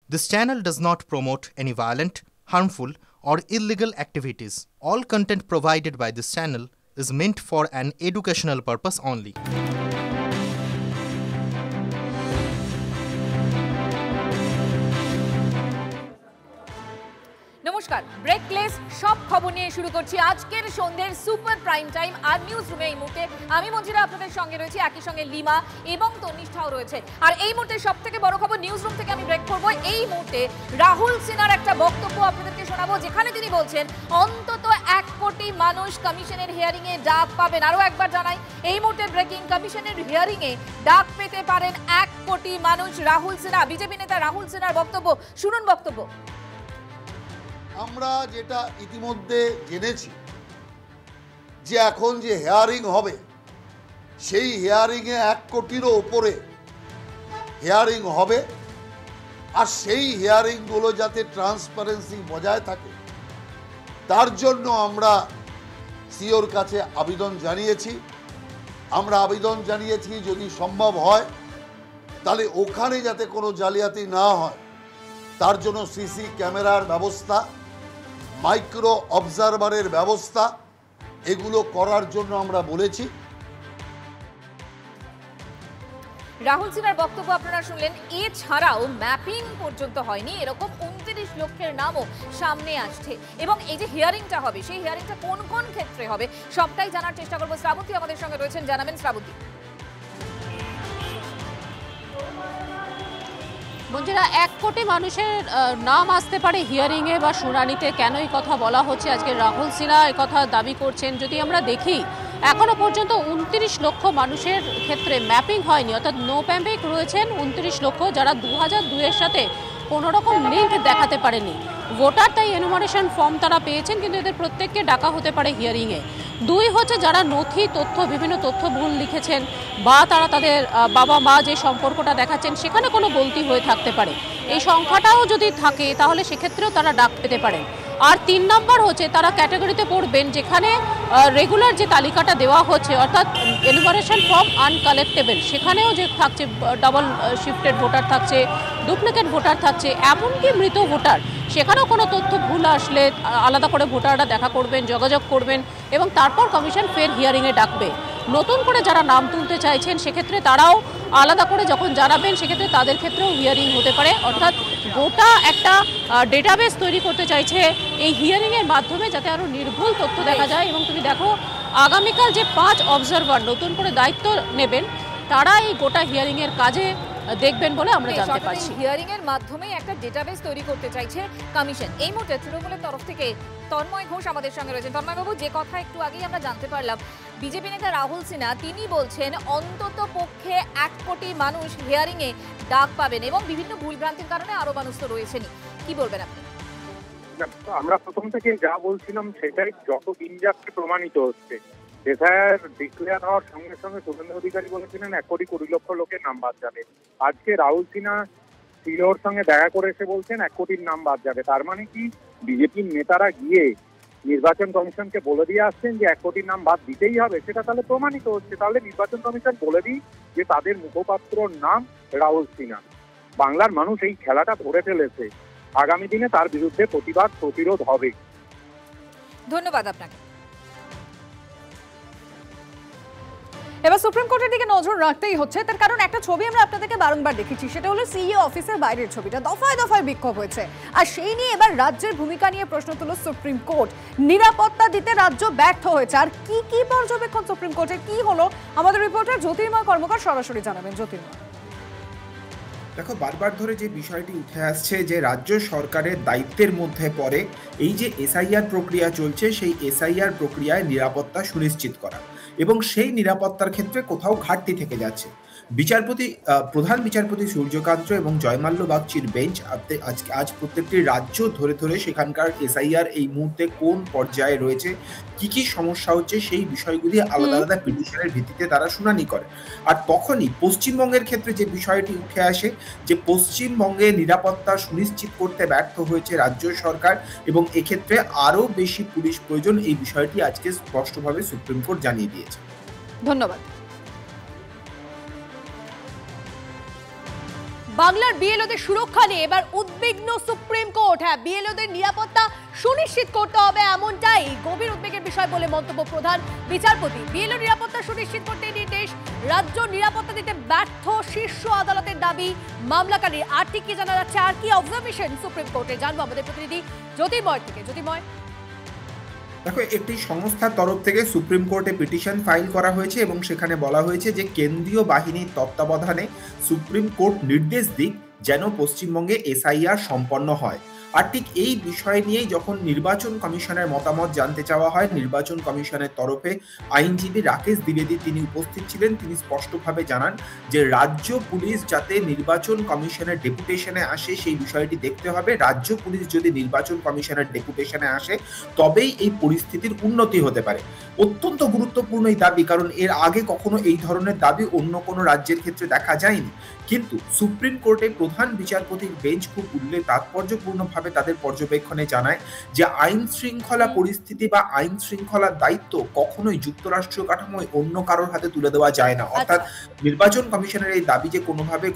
This channel does not promote any violent, harmful, or illegal activities. All content provided by this channel is meant for an educational purpose only. নমস্কার, ব্রেকলেস সব খবর নিয়ে শুরু করছি আজকের সন্ধ্যের সুপার প্রাইম টাইম। আর news রুমে এই মুহূর্তে আমি মঞ্জিরা আপনাদের সঙ্গে রয়েছি, একই সঙ্গে লিমা এবং তনিষ্ঠাও রয়েছে। আর এই মুহূর্তে সব থেকে বড় খবর, নিউজ রুম থেকে আমি ব্রেক করবো। এই মুহূর্তে রাহুল সিনহার একটা বক্তব্য আপনাদেরকে শোনাবো, যেখানে তিনি বলছেন অন্তত 1 কোটি মানুষ কমিশনের হিয়ারিং এ ডাক পাবেন। আরো একবার জানাই, এই মুহূর্তে ব্রেকিং, কমিশনের হিয়ারিং এ ডাক পেতে পারেন 1 কোটি মানুষ। রাহুল সিনহা, বিজেপি নেতা রাহুল সিনহার বক্তব্য শুনুন। বক্তব্য আমরা যেটা ইতিমধ্যে জেনেছি যে এখন যে হিয়ারিং হবে সেই হিয়ারিংয়ে 1 কোটিরও উপরে হিয়ারিং হবে। আর সেই হিয়ারিংগুলো যাতে ট্রান্সপারেন্সি বজায় থাকে তার জন্য আমরা সিওর কাছে আবেদন জানিয়েছি। যদি সম্ভব হয় তাহলে ওখানে যাতে কোনো জালিয়াতি না হয় তার জন্য সিসি ক্যামেরার ব্যবস্থা, মাইক্রো অবজারভারের ব্যবস্থা, এগুলো করার জন্য আমরা বলেছি। রাহুল সিনহার বক্তব্য আপনারা শুনলেন। এছাড়াও ম্যাপিং পর্যন্ত হয়নি এরকম 29 লক্ষের নামও সামনে আসছে। এবং এই যে হিয়ারিংটা হবে, সেই হিয়ারিংটা কোন কোন ক্ষেত্রে হবে সবটাই জানার চেষ্টা করবো। শ্রাবন্তী আমাদের সঙ্গে রয়েছেন, জানাবেন শ্রাবন্তী। মঞ্জিরা, 1 কোটি মানুষের নাম আসতে পারে হিয়ারিংয়ে বা শুনানিতে। কেন এই কথা বলা হচ্ছে? আজকে রাহুল সিনহা এই কথা দাবি করছেন। যদি আমরা দেখি, এখনো পর্যন্ত 29 লক্ষ মানুষের ক্ষেত্রে ম্যাপিং হয়নি, অর্থাৎ নো ম্যাপিং রয়েছেন 29 লক্ষ, যারা 2002 এর সাথে কোনো রকম লিঙ্ক দেখাতে পারেনি। ভোটার তাই এনুমারেশন ফর্ম তারা পেয়েছেন, কিন্তু এদের প্রত্যেককে ডাকা হতে পারে হিয়ারিংয়ে। 2 হচ্ছে যারা নথি তথ্য, বিভিন্ন তথ্য ভুল লিখেছেন বা তারা তাদের বাবা মা যে সম্পর্কটা দেখাচ্ছেন সেখানে কোনো গলতি হয়ে থাকতে পারে। এই সংখ্যাটাও যদি থাকে তাহলে সেক্ষেত্রেও তারা ডাক পেতে পারেন। আর 3 নম্বর হচ্ছে তারা ক্যাটাগরিতে পড়বেন যেখানে রেগুলার যে তালিকাটা দেওয়া হচ্ছে, অর্থাৎ এনুমারেশন ফর্ম আনকালেক্টেবল, সেখানেও যে থাকছে ডাবল শিফটেড ভোটার থাকছে, ডুপ্লিকেট ভোটার থাকছে, এমনকি মৃত ভোটার, সেখানেও কোনো তথ্য ভুল আসলে আলাদা করে ভোটাররা দেখা করবেন, যোগাযোগ করবেন এবং তারপর কমিশন ফের হিয়ারিংয়ে ডাকবে। নতুন করে যারা নাম তুলতে চাইছেন সেক্ষেত্রে তারাও আলাদা করে যখন জানাবেন সেক্ষেত্রে তাদের ক্ষেত্রেও হিয়ারিং হতে পারে। অর্থাৎ গোটা একটা ডেটাবেস তৈরি করতে চাইছে এই হিয়ারিংয়ের মাধ্যমে, যাতে আরও নির্ভুল তথ্য দেখা যায়। এবং তুমি দেখো, আগামীকাল যে 5 অবজারভার নতুন করে দায়িত্ব নেবেন তারা এই গোটা হিয়ারিংয়ের কাজে দেখবেন বলে আমরা জানতে পারছি। হিয়ারিং এর মাধ্যমে একটা ডেটাবেস তৈরি করতে চাইছে কমিশন। এই মুহূর্তে তৃণমূলের তরফ থেকে তন্ময় ঘোষ আমাদের সঙ্গে রয়েছেন। তন্ময় বাবু, যে কথা একটু আগেই আমরা জানতে পারলাম, বিজেপি নেতা রাহুল সিনহা তিনি বলছেন অন্তত পক্ষে 1 কোটি মানুষ হিয়ারিং এ ডাক পাবেন এবং বিভিন্ন ভুলভ্রান্তির কারণে আরো মানুষ তো রয়েছেনই। কি বলবেন আপনি? আমরা প্রথম থেকে যা বলছিলাম সেটাই যত দিন যাচ্ছে প্রমাণিত হচ্ছে। এফআইআর ডিক্লেয়ার হওয়ার সঙ্গে সঙ্গে শুভেন্দু অধিকারী বলেছিলেন 1 কোটি 20 লক্ষ লোকের নাম বাদ যাবে। আজকে রাহুল সিনহা সিওর সঙ্গে দেখা করে এসে বলছেন 1 কোটির নাম বাদ যাবে। তার মানে কি বিজেপির নেতারা গিয়ে নির্বাচন কমিশনকে বলে দিয়ে আসছেন যে 1 কোটির নাম বাদ দিতেই হবে? সেটা তাহলে প্রমাণিত হচ্ছে। তাহলে নির্বাচন কমিশন বলে দিই যে তাদের মুখপাত্রর নাম রাহুল সিনহা। বাংলার মানুষ এই খেলাটা ধরে ফেলেছে। আগামী দিনে তার বিরুদ্ধে প্রতিরোধ হবে। ধন্যবাদ আপনাকে। এবার সুপ্রিম কোর্টের দিকে নজর রাখতেই হচ্ছে, তার কারণ একটা ছবি আমরা আপনাদেরকে বারংবার দেখেছি, সেটা হলো সিইও অফিসের বাইরের ছবিটা। দফায় দফায় বিক্ষোভ হয়েছে, আর সেই নিয়ে এবার রাজ্যের ভূমিকা নিয়ে প্রশ্ন তুলল সুপ্রিম কোর্ট। নিরাপত্তা দিতে রাজ্য ব্যর্থ হয়েছে। আর কি কি পর্যবেক্ষণ সুপ্রিম কোর্টের, কি হলো, আমাদের রিপোর্টার জ্যোতির্ময় কর্মকার সরাসরি জানাবেন। জ্যোতির্ময়, দেখো, বারবার ধরে যে বিষয়টি উঠে আসছে যে রাজ্য সরকারের দায়িত্বের মধ্যে পড়ে এই যে এসআইআর প্রক্রিয়া চলছে, সেই এসআইআর প্রক্রিয়ায় নিরাপত্তা সুনিশ্চিত করা, এবং সেই নিরাপত্তার ক্ষেত্রে কোথাও ঘাটতি থেকে যাচ্ছে। প্রধান বিচারপতি সূর্যকান্ত এবং জয়মাল্য বাগচির বেঞ্চ আজ প্রত্যেকটি রাজ্য ধরে ধরে সেখানকার এসআইআর এই মুহূর্তে কোন পর্যায়ে রয়েছে, কি কি সমস্যা হচ্ছে, সেই বিষয়গুলি আলাদা আলাদা পিটিশনের ভিত্তিতে তারা শুনানি করে। আর তখনই পশ্চিমবঙ্গের ক্ষেত্রে যে বিষয়টি উঠে আসে যে পশ্চিমবঙ্গে নিরাপত্তা সুনিশ্চিত করতে ব্যর্থ হয়েছে রাজ্য সরকার, এবং এক্ষেত্রে আরও বেশি পুলিশ প্রয়োজন, এই বিষয়টি আজকে স্পষ্টভাবে সুপ্রিম কোর্ট জানিয়ে দিয়েছে। ধন্যবাদ। বাংলার বিএলওদের সুরক্ষা নিয়ে এবার উদ্বিগ্ন সুপ্রিম কোর্ট। হ্যাঁ, বিএলওদের নিরাপত্তা সুনিশ্চিত করতে হবে, এমনটাই গভীর উদ্বেগের বিষয় বলে মন্তব্য প্রধান বিচারপতি। বিএলও নিরাপত্তা সুনিশ্চিত করতে নির্দেশ, রাজ্য নিরাপত্তা দিতে ব্যর্থ শীর্ষ আদালতের দাবি মামলাকারীর। আর ঠিক কি জানা যাচ্ছে, আর কি অবজারভেশন সুপ্রিম কোর্টে, জানবো আমাদের প্রতিনিধি জ্যোতির্ময় থেকে। জ্যোতির্ময়, দেখো, একটি সংস্থার তরফ থেকে সুপ্রিম কোর্টে পিটিশন ফাইল করা হয়েছে এবং সেখানে বলা হয়েছে যে কেন্দ্রীয় বাহিনীর তত্ত্বাবধানে সুপ্রিম কোর্ট নির্দেশ দিক যেন পশ্চিমবঙ্গে এসআইআর সম্পন্ন হয়। আর ঠিক এই বিষয় নিয়েই যখন নির্বাচন কমিশনের মতামত জানতে চাওয়া হয়, নির্বাচন কমিশনের তরফে আইনজীবী রাকেশ দ্বিবেদী তিনি উপস্থিত ছিলেন। তিনি স্পষ্টভাবে জানান যে রাজ্য পুলিশ যাতে নির্বাচন কমিশনের ডেপুটেশনে আসে সেই বিষয়টি দেখতে হবে। রাজ্য পুলিশ যদি নির্বাচন কমিশনের ডেপুটেশনে আসে তবেই এই পরিস্থিতির উন্নতি হতে পারে। অত্যন্ত গুরুত্বপূর্ণ এই দাবি, কারণ এর আগে কখনো এই ধরনের দাবি অন্য কোনো রাজ্যের ক্ষেত্রে দেখা যায়নি। কিন্তু সুপ্রিম কোর্টে প্রধান বিচারপতির বেঞ্চ খুব তাৎপর্যপূর্ণভাবে তাদের পর্যবেক্ষণে জানায় যে আইন শৃঙ্খলা পরিস্থিতি বা আইন শৃঙ্খলার দায়িত্ব কখনোই যুক্তরাষ্ট্রীয় কাঠামোয় অন্য কারোর হাতে তুলে দেওয়া যায় না। অর্থাৎ নির্বাচন কমিশনের এই দাবি যে কোনোভাবে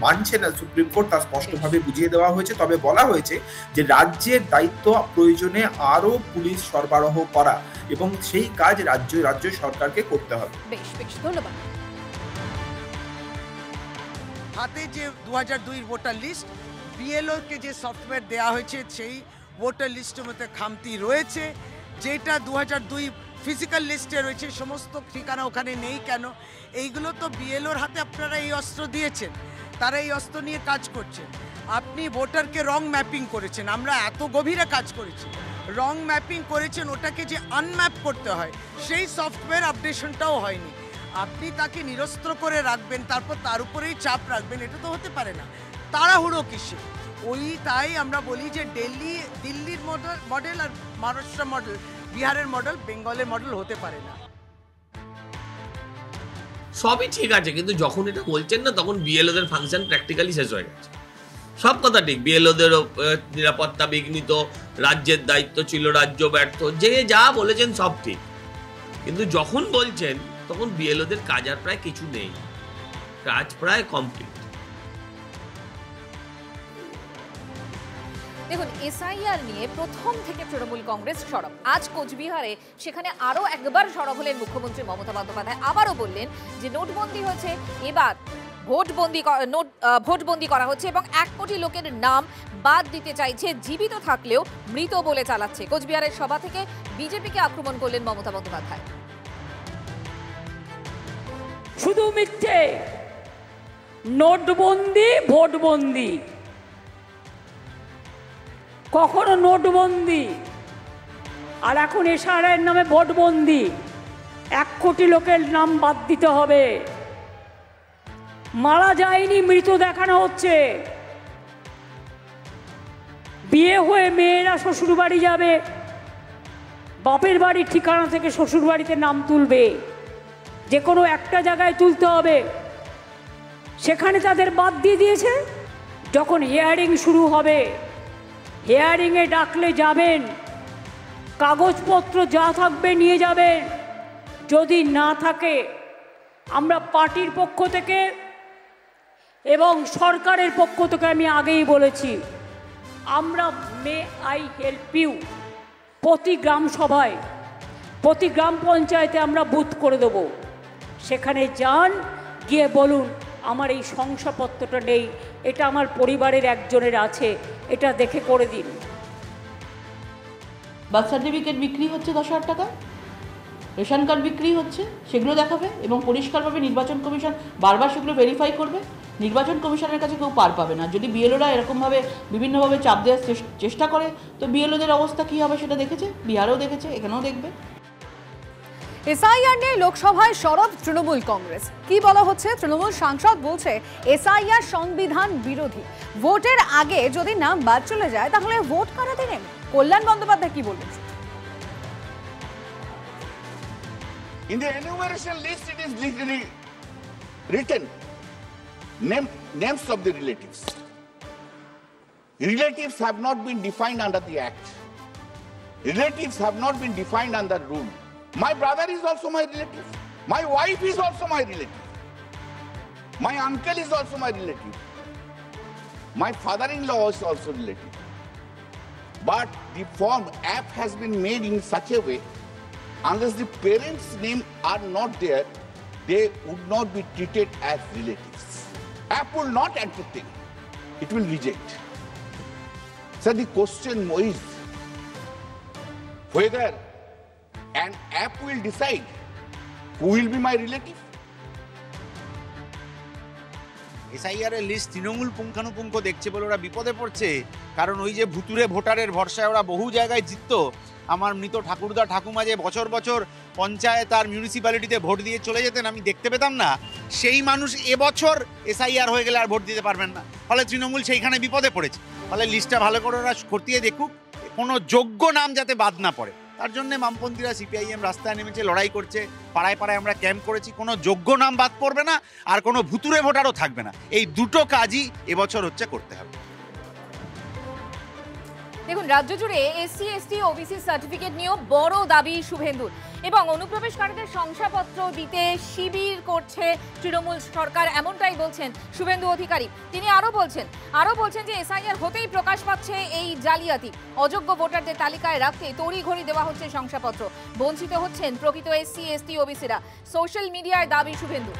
মানছে না সুপ্রিম কোর্ট, তা স্পষ্টভাবে বুঝিয়ে দেওয়া হয়েছে। তবে বলা হয়েছে যে রাজ্যের দায়িত্ব প্রয়োজনে আরো পুলিশ সরবরাহ করা এবং সেই কাজ রাজ্য সরকারকে করতে হবে। বেশ বেশ, ধন্যবাদ। হাতে যে 2002 ভোটার লিস্ট, বিএলও কে যে সফটওয়্যার দেওয়া হয়েছে সেই ভোটার লিস্টের মধ্যে খামতি রয়েছে। যেটা 2002 ফিজিক্যাল লিস্টে রয়েছে সমস্ত ঠিকানা ওখানে নেই কেন? এইগুলো তো বিএলওর হাতে আপনারা এই অস্ত্র দিয়েছেন, তারা এই অস্ত্র নিয়ে কাজ করছেন। আপনি ভোটারকে রং ম্যাপিং করেছেন, আমরা এত গভীরে কাজ করেছি। রং ম্যাপিং করেছেন, ওটাকে যে আনম্যাপ করতে হয় সেই সফটওয়্যার আপডেশনটাও হয়নি। আপনি তাকে নিরস্ত্র করে রাখবেন, তারপর তার উপরেই চাপ রাখবেন, এটা তো হতে পারে না। তাড়াহুড়ো কিসে? তাই আমরা বলি যে দিল্লির মডেল আর মহারাষ্ট্র মডেল, বিহারের মডেল, বেঙ্গলের মডেল হতে পারে না। সবই ঠিক আছে, কিন্তু যখন এটা বলছেন না তখন বিএলওদের ফাংশন প্র্যাকটিক্যালি শেষ হয়ে গেছে। সব কথা ঠিক, বিএলওদের নিরাপত্তা বিঘ্নিত, রাজ্যের দায়িত্ব ছিল, রাজ্য ব্যর্থ, যে যা বলেছেন সব ঠিক, কিন্তু যখন বলছেন তখন বিএলওদের কাজ আর প্রায় কিছু নেই, কাজ প্রায় কমপ্লিট। দেখুন, এসআইআর নিয়ে প্রথম থেকে তৃণমূল কংগ্রেস সরব। আজ কোচবিহারে সেখানে আরো একবার সরব হলেন মুখ্যমন্ত্রী মমতা বন্দ্যোপাধ্যায়। আবারও বললেন যে নোটবন্দি হয়েছে, এবার ভোটবন্দি করা হচ্ছে এবং 1 কোটি লোকের নাম বাদ দিতে চাইছে, জীবিত থাকলেও মৃত বলে চালাচ্ছে। কোচবিহারের সভা থেকে বিজেপিকে আক্রমণ করলেন মমতা বন্দ্যোপাধ্যায়। শুধু মিথ্যে, নোটবন্দি ভোটবন্দি, কখনো নোটবন্দি আর এখন এসআইআর নামে ভোটবন্দি। 1 কোটি লোকের নাম বাদ দিতে হবে। মারা যায়নি, মৃত দেখানো হচ্ছে। বিয়ে হয়ে মেয়েরা শ্বশুর বাড়ি যাবে, বাপের বাড়ির ঠিকানা থেকে শ্বশুর বাড়িতে নাম তুলবে, যে কোনো একটা জায়গায় তুলতে হবে, সেখানে তাদের বাদ দিয়ে দিয়েছে। যখন হিয়ারিং শুরু হবে, হিয়ারিংয়ে ডাকলে যাবেন, কাগজপত্র যা থাকবে নিয়ে যাবেন। যদি না থাকে, আমরা পার্টির পক্ষ থেকে এবং সরকারের পক্ষ থেকে আমি আগেই বলেছি, আমরা মে আই হেল্প ইউ প্রতি গ্রাম সভায়, প্রতি গ্রাম পঞ্চায়েতে আমরা বুথ করে দেব। সেখানে যান, গিয়ে বলুন আমার এই শংসাপত্রটা নেই, এটা আমার পরিবারের একজনের আছে, এটা দেখে করে দিন। বার্থ সার্টিফিকেট বিক্রি হচ্ছে 10,000 টাকা, রেশন কার্ড বিক্রি হচ্ছে, সেগুলো দেখাবে এবং পরিষ্কারভাবে নির্বাচন কমিশন বারবার সেগুলো ভেরিফাই করবে। নির্বাচন কমিশনের কাছে কেউ পার পাবে না। যদি বিএলওরা এরকমভাবে বিভিন্নভাবে চাপ দেওয়ার চেষ্টা করে, তো বিএলওদের অবস্থা কী হবে সেটা দেখেছে, বিহারেও দেখেছে, এখানেও দেখবে। এসআইআর নিয়ে লোকসভায় সরব তৃণমূল কংগ্রেস। কি বলা হচ্ছে? তৃণমূল সাংসদ বলছে এসআইআর সংবিধান বিরোধী। ভোটের আগে যদি নাম বাদ চলে যায় তাহলে ভোট কারা দেবেন? কল্যাণ বন্দ্যোপাধ্যায় কি বললেন? In the enumeration list, it is legally written names of the relatives. Relatives have not been defined under the Act. Relatives have not been defined under rule. My brother is also my relative. My wife is also my relative. My uncle is also my relative. My father-in-law is also relative. But the form app has been made in such a way, unless the parents' name are not there, they would not be treated as relatives. App will not entertain. It will reject. So the question is whether an app will decide who will be my relative. SIR এর list Trinamool পুঙ্খানুপুঙ্খ দেখছে বলে ওরা বিপদে পড়ছে, কারণ ওই যে ভুতুরে ভোটারের ভরসায় ওরা বহু জায়গায় জিততো। আমার মৃত ঠাকুরদা ঠাকুমা যে বছর বছর পঞ্চায়েত আর মিউনিসিপ্যালিটিতে ভোট দিয়ে চলে যেতেন, আমি দেখতে পেতাম না, সেই মানুষ এবছর এসআইআর হয়ে গেলে আর ভোট দিতে পারবেন না। ফলে তৃণমূল সেইখানে বিপদে পড়েছে। ফলে লিস্টটা ভালো করে ওরা খতিয়ে দেখুক, কোনো যোগ্য নাম যাতে বাদ না পড়ে। তার জন্য বামপন্থীরা সিপিআইএম রাস্তায় নেমেছে, লড়াই করছে। পাড়ায় পাড়ায় আমরা ক্যাম্প করেছি, কোনো যোগ্য নাম বাদ পড়বে না আর কোনো ভুতুরে ভোটারও থাকবে না। এই দুটো কাজই এবছর হচ্ছে করতে হবে। দেখুন, রাজ্য জুড়ে এসসি এসটি ওবিসি সার্টিফিকেট নিয়েও বড় দাবি শুভেন্দুর, এবং অনুপ্রবেশকারীদের শংসাপত্র দিতে শিবির করছে তৃণমূল সরকার, এমনটাই বলছেন শুভেন্দু অধিকারী। তিনি আরও বলছেন যে এসআইআর হতেই প্রকাশ পাচ্ছে এই জালিয়াতি। অযোগ্য ভোটারদের তালিকায় রাখতে তড়িঘড়ি দেওয়া হচ্ছে শংসাপত্র, বঞ্চিত হচ্ছেন প্রকৃত এসসি এসটি ওবিসিরা। সোশ্যাল মিডিয়ায় দাবি শুভেন্দু।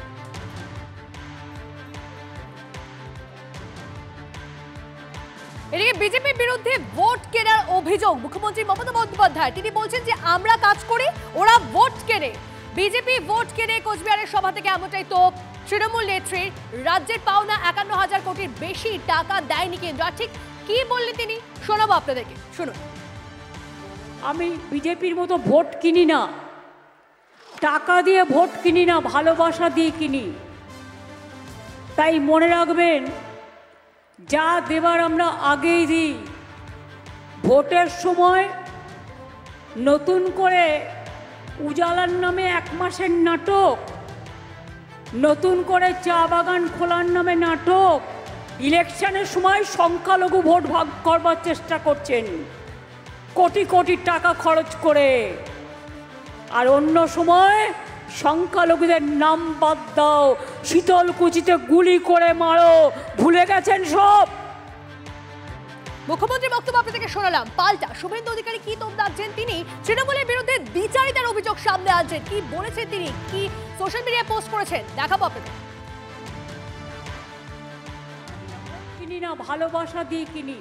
এদিকে বিজেপির বিরুদ্ধে ভোট কেনার অভিযোগ মুখ্যমন্ত্রী মমতা বন্দ্যোপাধ্যায়। তিনি বলছেন যে আমরা কাজ করি, ওরা ভোট কেনে। বিজেপি ভোট কেনে কোচবিহারের সভা থেকে এমনটাই তো তৃণমূল নেত্রীর। রাজ্যের পাওনা 51,000 কোটির বেশি টাকা দেয়নি কেন্দ্র। ঠিক কি বললেন তিনি, শোনাবো আপনাদেরকে, শুনুন। আমি বিজেপির মতো ভোট কিনি না, টাকা দিয়ে ভোট কিনি না, ভালোবাসা দিয়ে কিনি। তাই মনে রাখবেন, যা দেবার আমরা আগেই দিই। ভোটের সময় নতুন করে উজালার নামে 1 মাসের নাটক, নতুন করে চা বাগান খোলার নামে নাটক, ইলেকশনের সময় সংখ্যালঘু ভোট ভাগ করবার চেষ্টা করছেন কোটি কোটি টাকা খরচ করে, আর অন্য সময় সংখ্যালঘুদের নাম বাদ দাও, শীতলকুচিতে গুলি করে মারো, ভুলে গেছেন সব। মুখ্যমন্ত্রীর বক্তব্য আপনাদেরকে শোনালাম। পাল্টা শুভেন্দু অধিকারী কি তোমরাচ্ছেন, তিনি তৃণমূলের বিরুদ্ধে দ্বিচারিতার অভিযোগ সামনে আনছেন। কি বলেছেন তিনি, কি সোশ্যাল মিডিয়ায় পোস্ট করেছেন, দেখাবো আপনাদের। কিনি না, ভালোবাসা দিয়ে কিনি।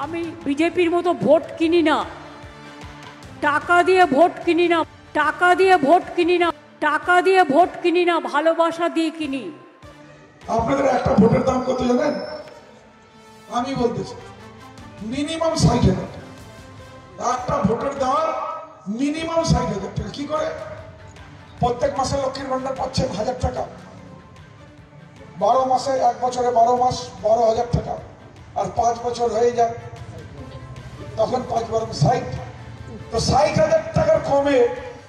আমি বিজেপির মতো ভোট কিনি না, টাকা দিয়ে ভোট কিনি না, টাকা দিয়ে ভোট কিনি না, টাকা দিয়ে ভোট কিনি না, ভালোবাসা দিয়ে কিনি। আপনাদের একটা ভোটের দাম কত জানেন? আমি বলতেছি মিনিমাম 60,000 টাকা। একটা ভোটের দাম মিনিমাম 60,000 টাকা। কি করে? প্রত্যেক মাসে লক্ষ্মীর ভান্ডার পাচ্ছেন 1000 টাকা, 12 মাসে, 1 বছরে 12 মাস 12,000 টাকা, আর 5 বছর হয়ে যায় তখন 5 × 60। তো 60,000 টাকার কমে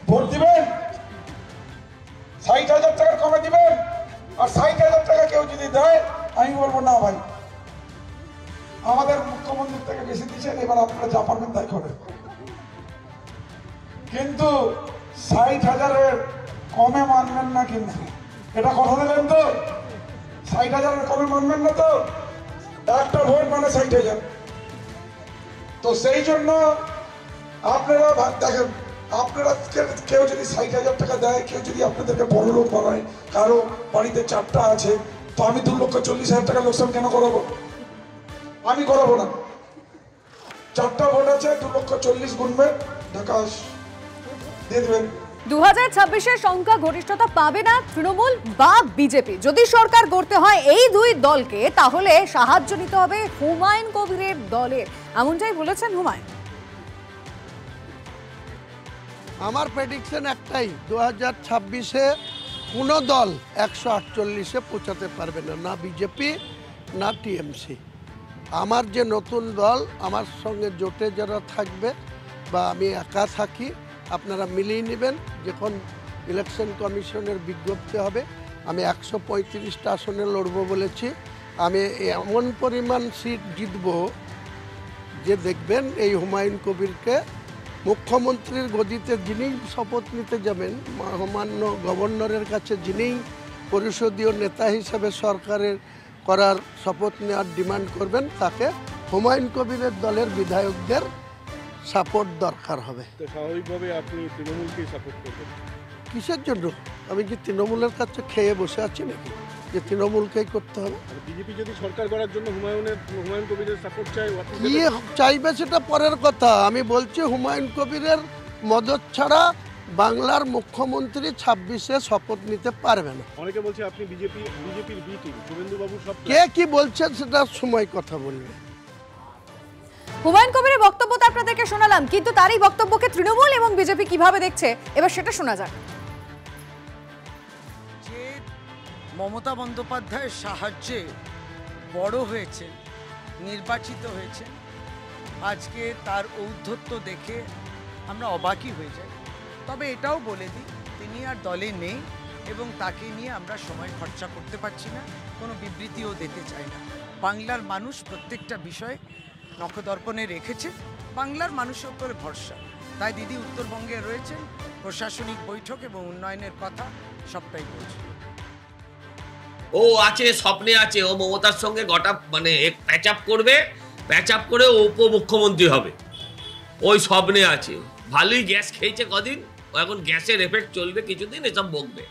ভোট দিবেন? 60,000 টাকার কমে দিবেন? আর 60,000 টাকা কেউ যদি দেয়, আমি বলবো না ভাই, আমাদের মুখ্যমন্ত্রীর থেকে বেশি দিচ্ছেন, এবার আপনারা যা পারবেন তাই করেন। কিন্তু 60,000-এর কমে মানবেন না, কিন্তু এটা কথা দিলেন তো? 60,000-এর কমে মানবেন না তো? একটা ভোট মানে 60,000। তো সেই জন্য আপনারা দেখেন, আপনারা কেউ যদি 60,000 টাকা দেয়, কেউ যদি আপনাদেরকে বড় লোক বানায়, কারো বাড়িতে 4টা আছে, তো আমি 2,40,000 টাকা লোকসান কেন করাবো? আমি করাবো না। 4টা ভোট আছে, 2,40,000 গুনবেন, ঢাকা দিয়ে দেবেন। 2026-এর সংখ্যা গরিষ্ঠতা পাবে না তৃণমূল বা বিজেপি। যদি সরকার গড়তে হয় এই দুই দলকে, তাহলে সাহায্য নিতে হবে হুমায়ুন কবিরের দলের, এমনটাই বলেছেন হুমায়ুন। আমার প্রেডিকশন একটাই, 2026-এ কোনো দল 148-এ পৌঁছাতে পারবে না, না বিজেপি না টিএমসি। আমার যে নতুন দল, আমার সঙ্গে জোটে যারা থাকবে বা আমি একা থাকি, আপনারা মিলিয়ে নেবেন। যখন ইলেকশন কমিশনের বিজ্ঞপ্তি হবে, আমি 135টা আসনে লড়ব বলেছি। আমি এমন পরিমাণ সিট জিতব যে দেখবেন এই হুমায়ুন কবিরকে মুখ্যমন্ত্রীর গদিতে যিনি শপথ নিতে যাবেন, মহামান্য গভর্নরের কাছে যিনি পরিষদীয় নেতা হিসেবে সরকারের করার শপথ নেওয়ার ডিমান্ড করবেন, তাকে হুমায়ুন কবিরের দলের বিধায়কদের সাপোর্ট দরকার হবে। তো স্বাভাবিকভাবে আপনি তৃণমূলকে সাপোর্ট করবেন? কিসের জন্য? আমি কি তৃণমূলের কাছে খেয়ে বসে আছি নাকি যে তৃণমূলকেই করতে হবে? বিজেপি যদি সরকার করার জন্য হুমায়ুন কবিরের সাপোর্ট চাই, কি চাইবে সেটা পরের কথা। আমি বলছি হুমায়ুন কবিরের মদত ছাড়া বাংলার মুখ্যমন্ত্রী 26-এ শপথ নিতে পারবে না। অনেকে বলছে আপনি বিজেপির বি টিম, শুভেন্দু বাবু সব। কে কি বলছেন সেটা সময় কথা বলবে। হুমায়ুন কবিরের বক্তব্য তো আপনাদেরকে শোনালাম, কিন্তু তারই বক্তব্যকে তৃণমূল এবং বিজেপি কিভাবে দেখছে এবার সেটা শোনা যাক। যে মমতা বন্দ্যোপাধ্যায়ের সাহায্যে বড় হয়েছে, নির্বাচিত হয়েছে, আজকে তার ঔদ্ধত্য দেখে আমরা অবাকই হয়ে যাই। তবে এটাও বলে দিই, তিনি আর দলে নেই এবং তাকে নিয়ে আমরা সময় খরচা করতে পারছি না, কোনো বিবৃতিও দিতে চাই না। বাংলার মানুষ প্রত্যেকটা বিষয়ে নখদর্পণে রেখেছে, বাংলার মানুষের উপরে ভরসা। তাই দিদি উত্তরবঙ্গে রয়েছেন, প্রশাসনিক বৈঠক এবং উন্নয়নের কথা সবটাই বলছে। ও আছে, স্বপ্নে আছে, ও মমতার সঙ্গে প্যাচ আপ করে ও উপমুখ্যমন্ত্রী হবে, ওই স্বপ্নে আছে। ভালোই গ্যাস খেয়েছে কদিন, এখন গ্যাসের এফেক্ট চলবে কিছুদিন, এসব বকবে।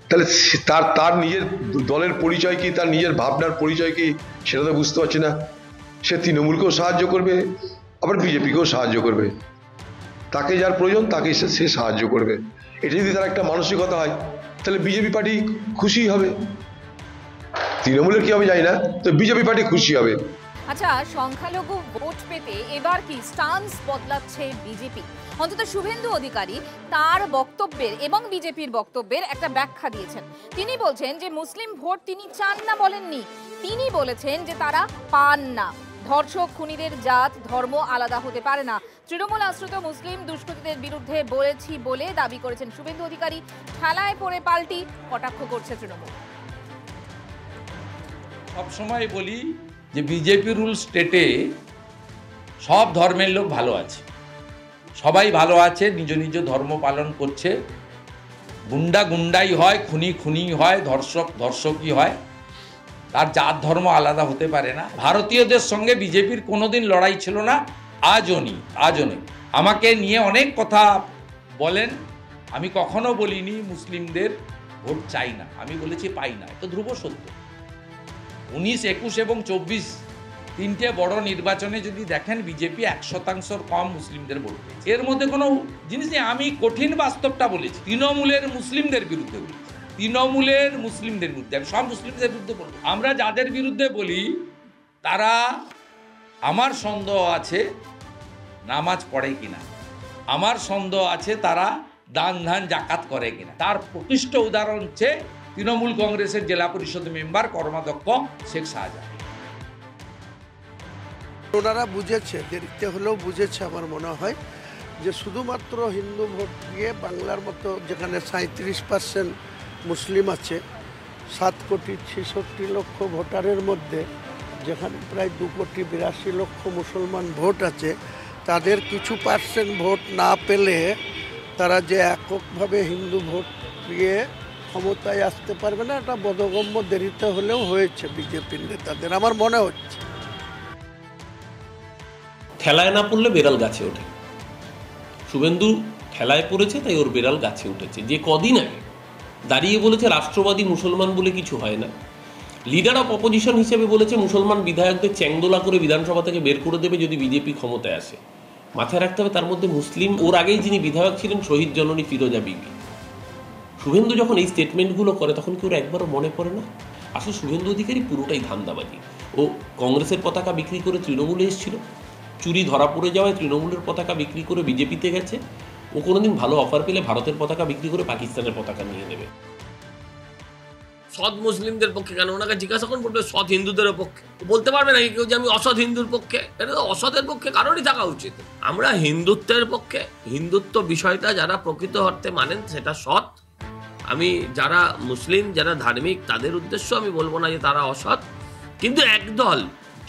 তাহলে তার নিজের দলের পরিচয় কি, তার নিজের ভাবনার পরিচয় কি, সেটা তো বুঝতে পারছি না। সে তৃণমূলকেও সাহায্য করবে, আবার বিজেপিকেও সাহায্য করবে, তাকে যার প্রয়োজন তাকে সে সাহায্য করবে। এটা যদি তার একটা মানসিকতা হয় তাহলে বিজেপি পার্টি খুশি হবে। তৃণমূলের কি হবে জানি না, তো বিজেপি পার্টি খুশি হবে। আচ্ছা, সংখ্যালঘু ভোট পেতে এবার কি স্টান্স বদলাচ্ছে বিজেপি? অন্তত শুভেন্দু অধিকারী তার বক্তব্যের এবং বিজেপির বক্তব্যের একটা ব্যাখ্যা দিয়েছেন। তিনি বলছেন যে মুসলিম ভোট তিনি চান না বলেননি, তিনি বলেছেন যে তারা পান না। ধর্ষক খুনিদের জাত ধর্ম আলাদা হতে পারে না। তৃণমূল আশ্রিত মুসলিম দুষ্কৃতীদের বিরুদ্ধে বলেছি বলে দাবি করেছেন শুভেন্দু অধিকারী। ঠেলায় পড়ে পাল্টি কটাক্ষ করছে তৃণমূল। সবসময় বলি যে বিজেপি রুল স্টেটে সব ধর্মের লোক ভালো আছে, সবাই ভালো আছে, নিজ নিজ ধর্ম পালন করছে। গুন্ডা গুন্ডাই হয়, খুনি খুনি হয়, ধর্ষক ধর্ষকই হয়, তার জাত ধর্ম আলাদা হতে পারে না। ভারতীয়দের সঙ্গে বিজেপির কোনোদিন লড়াই ছিল না, আজও নেই। আমাকে নিয়ে অনেক কথা বলেন, আমি কখনো বলিনি মুসলিমদের ভোট চাই না, আমি বলেছি পাই না। তো ধ্রুব সত্য। 19, 21 এবং 24 তিনটে বড় নির্বাচনে যদি দেখেন বিজেপি 100% কম মুসলিমদের ভোট পেয়েছে। এর মধ্যে কোনো জিনিস নেই। আমি কঠিন বাস্তবটা বলেছি, তৃণমূলের মুসলিমদের বিরুদ্ধে বলেছি, তৃণমূলের মুসলিমদের বিরুদ্ধে, আমি সব মুসলিমদের বিরুদ্ধে বলবো। আমরা যাদের বিরুদ্ধে বলি তারা, আমার সন্দেহ আছে নামাজ পড়ে কিনা, আমার সন্দেহ আছে তারা দান ধান জাকাত করে কিনা। তার প্রকৃষ্ট উদাহরণ হচ্ছে তৃণমূল কংগ্রেসের জেলা পরিষদ মেম্বার কর্মাধ্যক্ষ শেখ শাহজাহান। ওনারা বুঝেছে, দেরিতে হলেও বুঝেছে আমার মনে হয়, যে শুধুমাত্র হিন্দু ভোট দিয়ে বাংলার মতো যেখানে 37% মুসলিম আছে, 7,66,00,000 ভোটারের মধ্যে যেখানে প্রায় 2,82,00,000 মুসলমান ভোট আছে, তাদের কিছু পার্সেন্ট ভোট না পেলে তারা যে এককভাবে হিন্দু ভোট দিয়ে ক্ষমতায় আসতে পারবে না, এটা বোধগম্য। দেরিতে হলেও হয়েছে বিজেপির নেতাদের, আমার মনে হচ্ছে। ঠেলায় না পড়লে বেড়াল গাছে ওঠে। শুভেন্দু ঠেলায় পড়েছে, তাই ওর বেড়াল গাছে উঠেছে। যে কদিন আগে দাঁড়িয়ে বলেছে রাষ্ট্রবাদী মুসলমান বলে কিছু হয় না, লিডার অফ অপোজিশন হিসেবে বলেছে মুসলমান বিধায়কদের চ্যাংদোলা করে বিধানসভা থেকে বের করে দেবে যদি বিজেপি ক্ষমতায় আসে। মাথায় রাখতে হবে তার মধ্যে মুসলিম, ওর আগেই যিনি বিধায়ক ছিলেন শহীদ জননী ফিরোজা বিবি। শুভেন্দু যখন এই স্টেটমেন্টগুলো করে তখন কি ওরা একবারও মনে পড়ে না? আসলে শুভেন্দু অধিকারী পুরোটাই ধান্দাবাজি। ও কংগ্রেসের পতাকা বিক্রি করে তৃণমূলে এসেছিল, চুরি ধরা পড়ে যাওয়ায় তৃণমূলের পতাকা বিক্রি করে বিজেপিতে গেছে। ও কোনোদিন ভালো অফার পেলে ভারতের পতাকা বিক্রি করে পাকিস্তানের পতাকা নিয়ে নেবে। সৎ মুসলিমদের পক্ষে কেন? ওনাকে জিজ্ঞাসা করুন, বলবে সৎ হিন্দুদের পক্ষে। বলতে পারবে নাকি কেউ যে আমি অসৎ হিন্দুর পক্ষে? এটা তো অসতের পক্ষে কারোরই থাকা উচিত। আমরা হিন্দুত্বের পক্ষে। হিন্দুত্ব বিষয়টা যারা প্রকৃত অর্থে মানেন সেটা সৎ। আমি যারা মুসলিম, যারা ধার্মিক, তাদের উদ্দেশ্য আমি বলবো না যে তারা অসৎ, কিন্তু একদল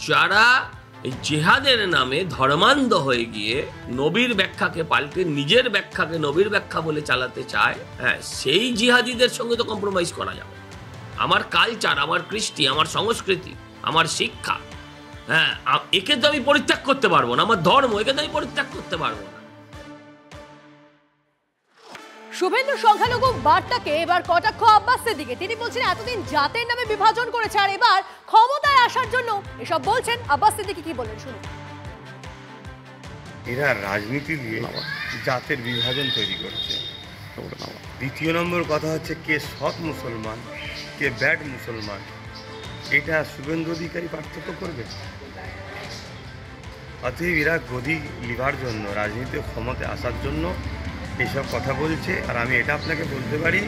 যারা এই জেহাদের নামে ধর্মান্ধ হয়ে গিয়ে নবীর ব্যাখ্যাকে পাল্টে নিজের ব্যাখ্যাকে নবীর ব্যাখ্যা বলে চালাতে চায়, হ্যাঁ, সেই জিহাদিদের সঙ্গে তো কম্প্রোমাইজ করা যাবে। আমার কালচার, আমার কৃষ্টি, আমার সংস্কৃতি, আমার শিক্ষা, হ্যাঁ, একে তো আমি পরিত্যাগ করতে পারবো না। আমার ধর্ম, একে তো আমি পরিত্যাগ করতে পারবো না। শুভেন্দু সংখ্যালঘু বার্তাকে এবার কটাক্ষ আব্বাসের দিকে। তিনি বলছেন এতদিন জাতের নামে বিভাজন করেছে, আর এবার ক্ষমতায় আসার জন্য এসব বলছেন। আব্বাসের দিকে কি বলেন শুনুন। এরা রাজনীতি দিয়ে জাতের বিভাজন তৈরি করছে। দ্বিতীয় নম্বর কথা হচ্ছে কে সৎ মুসলমান, কে ব্যাড মুসলমান, এটা শুভেন্দু অধিকারী পার্থক্য করবে। অতএব এরা গদি লিভার জন্য, রাজনীতিতে ক্ষমতায় আসার জন্য এসব কথা বলছে। আর আমি এটা আপনাকে বলতে পারি,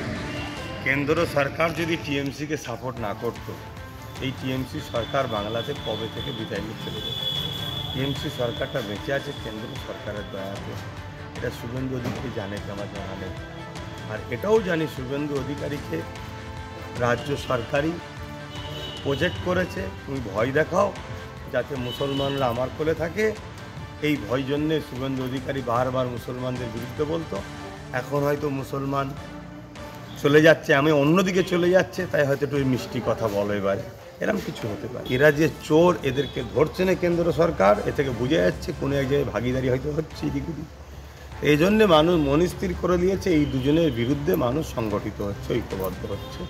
কেন্দ্র সরকার যদি টিএমসিকে সাপোর্ট না করতো, এই টিএমসি সরকার বাংলাতে কবে থেকে বিদায় নিয়ে চলে যেত। টিএমসি সরকারটা বেঁচে আছে কেন্দ্র সরকারের দয়াতে। এটা শুভেন্দু অধিকারী জানে কি আমার জানা নেই। আর এটাও জানি শুভেন্দু অধিকারীকে রাজ্য সরকারই প্রজেক্ট করেছে, তুমি ভয় দেখাও যাতে মুসলমানরা আমার কোলে থাকে। এই ভয় জন্যে শুভেন্দু অধিকারী বারবার মুসলমানদের বিরুদ্ধে বলতো। এখন হয়তো মুসলমান চলে যাচ্ছে, আমি অন্যদিকে চলে যাচ্ছে, তাই হয়তো একটু মিষ্টি কথা বলো এবারে, এরকম কিছু হতে পারে। এরা যে চোর, এদেরকে ধরছে না কেন্দ্র সরকার, এ থেকে বোঝা যাচ্ছে কোনো এক জায়গায় ভাগিদারি হয়তো হচ্ছে এদিক ওদিক। এই জন্যে মানুষ মনস্থির করে দিয়েছে এই দুজনের বিরুদ্ধে মানুষ সংগঠিত হচ্ছে, ঐক্যবদ্ধ হচ্ছে।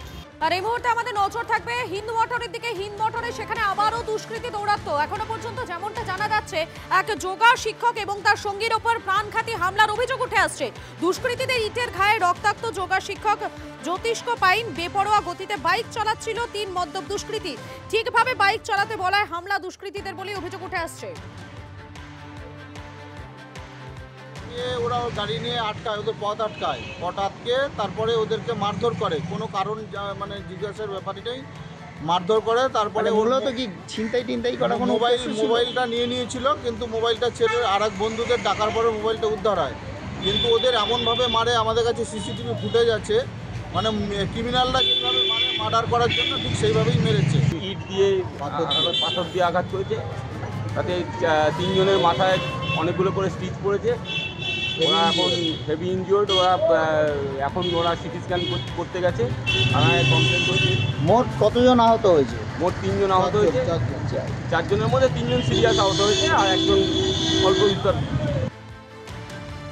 আর এই মুহূর্তে আমাদের নজর থাকবে হিন্দু মঠরের দিকে। হিন্দু মঠরে সেখানে আবারও দুষ্কৃতী দৌরাত্ম্য। এখনো পর্যন্ত যেমনটা জানা যাচ্ছে, এক যোগা শিক্ষক এবং তার সঙ্গীর ওপর প্রাণঘাতী হামলার অভিযোগ উঠে আসছে। দুষ্কৃতীদের ইটের ঘায়ে রক্তাক্ত যোগা শিক্ষক জ্যোতিষ্ক পাইন বেপরোয়া গতিতে বাইক চালাচ্ছিল। 3 মদ্যপ দুষ্কৃতী ঠিকভাবে বাইক চালাতে বলায় হামলা দুষ্কৃতীদের বলে অভিযোগ উঠে আসছে। ওরা গাড়ি নিয়ে আটকায়, ওদের পথ আটকায়, আটকে তারপরে ওদেরকে মারধর করে, কোনো কারণ মানে জিজ্ঞাসার ব্যাপারই নেই, মারধর করে। তারপরে মূলত কি ছিনতাই করা, মোবাইলটা নিয়ে নিয়েছিল, কিন্তু মোবাইলটা ছেড়ে আর এক বন্ধুদের ডাকার পরে মোবাইলটা উদ্ধার হয়। কিন্তু ওদের এমনভাবে মারে, আমাদের কাছে সিসিটিভি ফুটেজ আছে, মানে ক্রিমিনালরা যেভাবে মারে মার্ডার করার জন্য ঠিক সেইভাবেই মেরেছে। ইট দিয়ে পাথর দিয়ে আঘাত করেছে, তাতে 3 জনের মাথায় অনেকগুলো করে স্টিচ পড়েছে। ওরা এখন হেভি ইনজিওর্ড। এখন ওরা সিটি স্ক্যান করতে গেছে, থানায় কমপ্লেন করেছে। মোট কতজন আহত হয়েছে? মোট 3 জন আহত হয়েছে। 4 জনের মধ্যে 3 জন সিরিয়াস আহত হয়েছে আর একজন অল্প বিস্তর।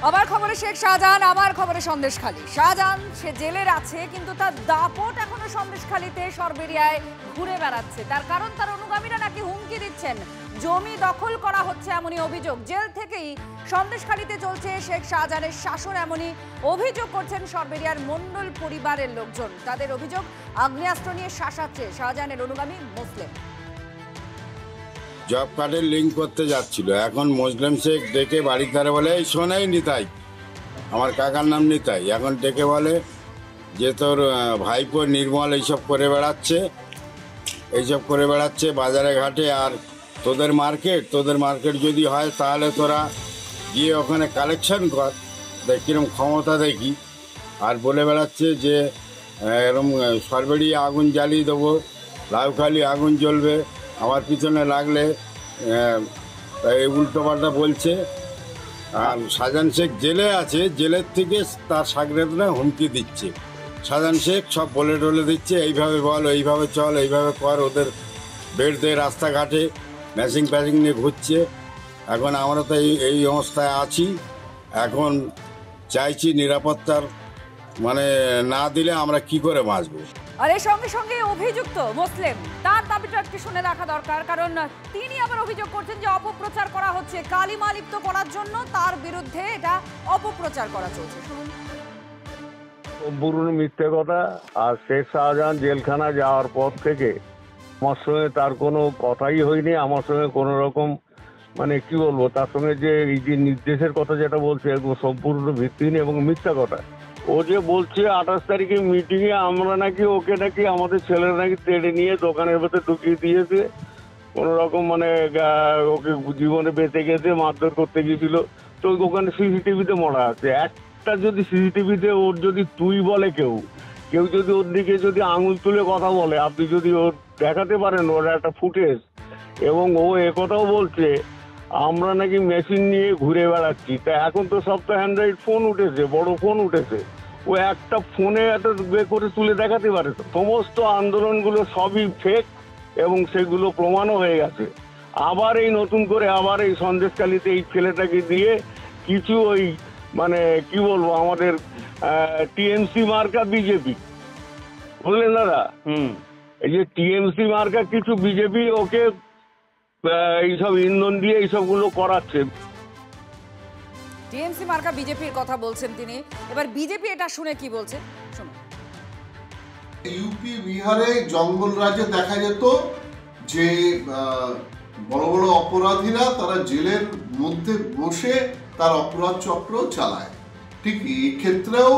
আবার খবরে শেখ শাহজাহান, আবার খবরে সন্দেশখালী। শাহজাহান সে জেলের আছে, কিন্তু তার দাপট এখনো সন্দেশখালীতে সরবেরিয়ায় ঘুরে বেড়াচ্ছে। তার কারণ তার অনুগামীরা নাকি হুমকি দিচ্ছেন, জমি দখল করা হচ্ছে এমনই অভিযোগ। জেল থেকেই সন্দেশখালীতে চলছে শেখ শাহজাহানের শাসন, এমনই অভিযোগ করছেন সরবেরিয়ার মণ্ডল পরিবারের লোকজন। তাদের অভিযোগ, আগ্নেয়াস্ত্র নিয়ে শাসাচ্ছে শাহজাহানের অনুগামী মুসলিম। জব কার্ডের লিঙ্ক করতে যাচ্ছিল, এখন মুসলিম শেখ ডেকে বাড়ির ধারে বলে, এই শোনাই নিতাই, আমার কাকার নাম নিতাই, এখন ডেকে বলে যে তোর ভাইপো নির্মল এইসব করে বেড়াচ্ছে বাজারে ঘাটে। আর তোদের মার্কেট যদি হয় তাহলে তোরা গিয়ে ওখানে কালেকশন কর, কিরম ক্ষমতা দেখি। আর বলে বেড়াচ্ছে যে এরম সরবেরিয়া আগুন জ্বালিয়ে দেবো, লাউখালি আগুন জ্বলবে, আমার পিছনে লাগলে এই উল্টোপাল্টা বলছে। আর শাহজাহান শেখ জেলে আছে, জেলের থেকে তার সাগরেদরা হুমকি দিচ্ছে। শাহজাহান শেখ সব বলে টলে দিচ্ছে, এইভাবে বল, এইভাবে চল, এইভাবে কর। ওদের বেড দিয়ে রাস্তাঘাটে ম্যাচিং নিয়ে ঘুরছে। এখন আমরা তো এই অবস্থায় আছি। এখন চাইছি নিরাপত্তার মানে না দিলে আমরা কি করে বাঁচবো। আর এর সঙ্গে সঙ্গে অভিযুক্ত মুসলিম, তার দাবিটা একটু শুনে রাখা দরকার, কারণ তিনি আবার অভিযোগ করছেন যে অপপ্রচার করা হচ্ছে, কালিমা লিপ্ত করার জন্য তার বিরুদ্ধে এটা অপপ্রচার করা চলছে। শুনুন। সম্পূর্ণ মিথ্যে কথা। আর শেখ শাহজাহান জেলখানা যাওয়ার পর থেকে আমার সঙ্গে তার কোনো কথাই হয়নি, আমার সঙ্গে কোনো রকম মানে কি বলবো, তার সঙ্গে যে এই যে নির্দেশের কথা যেটা বলছে সম্পূর্ণ ভিত্তিহীন এবং মিথ্যা কথা। ও যে বলছে 28 তারিখে মিটিংয়ে আমরা নাকি ওকে নাকি আমাদের ছেলেরা নাকি তেড়ে নিয়ে দোকানের ভেতরে ঢুকিয়ে দিয়েছে, কোনো রকম মানে ওকে জীবনে বেঁচে গেছে, মারধর করতে গিয়েছিল। তো ওখানে সিসিটিভিতে মরা আছে। একটা যদি সিসিটিভিতে ওর যদি তুই বলে কেউ যদি ওর দিকে যদি আঙুল তুলে কথা বলে, আপনি যদি ওর দেখাতে পারেন ওর একটা ফুটেজ, এবং ও একথাও বলছে আমরা নাকি মেশিন নিয়ে ঘুরে বেড়াচ্ছি। তা এখন তো সব তো অ্যান্ড্রয়েড ফোন উঠেছে, বড় ফোন উঠেছে, ও একটা ফোনে একটা বের করে তুলে দেখাতে পারে। সমস্ত আন্দোলনগুলো সবই ফেক এবং সেগুলো প্রমাণও হয়ে গেছে। আবার এই নতুন করে আবার এই সন্দেশখালিতে এই ছেলেটাকে দিয়ে কিছু ওই মানে কি বলবো আমাদের টিএমসি মার্কা বিজেপি, বুঝলেন দাদা? এই যে টিএমসি মার্কা কিছু বিজেপি ওকে এইসব ইন্ধন দিয়ে এইসবগুলো করাচ্ছে। টিএমসি মার্কা বিজেপির কথা বলছেন তিনি। এবার বিজেপি এটা শুনে কি বলছে শুনুন। ইউপি বিহারে জঙ্গল রাজ্যে দেখা যেত যে বড় বড় অপরাধীরা তারা জেলের মধ্যে বসে তার অপরাধ চক্র চালায়। ঠিক এই ক্ষেত্রেও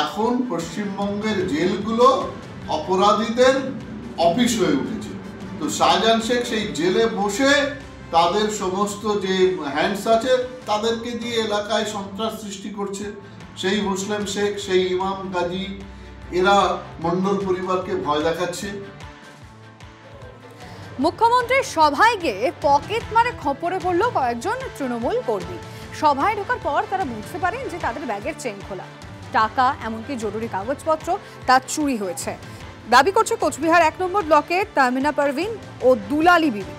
এখন পশ্চিমবঙ্গের জেলগুলো অপরাধীদের অফিস হয়ে উঠেছে। তো শাহজাহান শেখ সেই জেলে বসে তাদের সমস্ত যে হ্যান্ডস আছে তাদেরকে দিয়ে এলাকায় সন্ত্রাস সৃষ্টি করছে। সেই মুসলিম শেখ, সেই ইমাম গাজী, এরা মন্ডল পরিবারকে ভয় দেখাচ্ছে। মুখ্যমন্ত্রীর সভায় গিয়ে পকেট মারে খপরে পড়ল কয়েকজন তৃণমূল কর্মী। সভায় ঢোকার পর তারা বুঝতে পারেন যে তাদের ব্যাগের চেন খোলা, টাকা এমনকি জরুরি কাগজপত্র তা চুরি হয়েছে। দাবি করছে কোচবিহার 1 নম্বর ব্লকের তামিনা পারভিন ও দুলালি বিবি।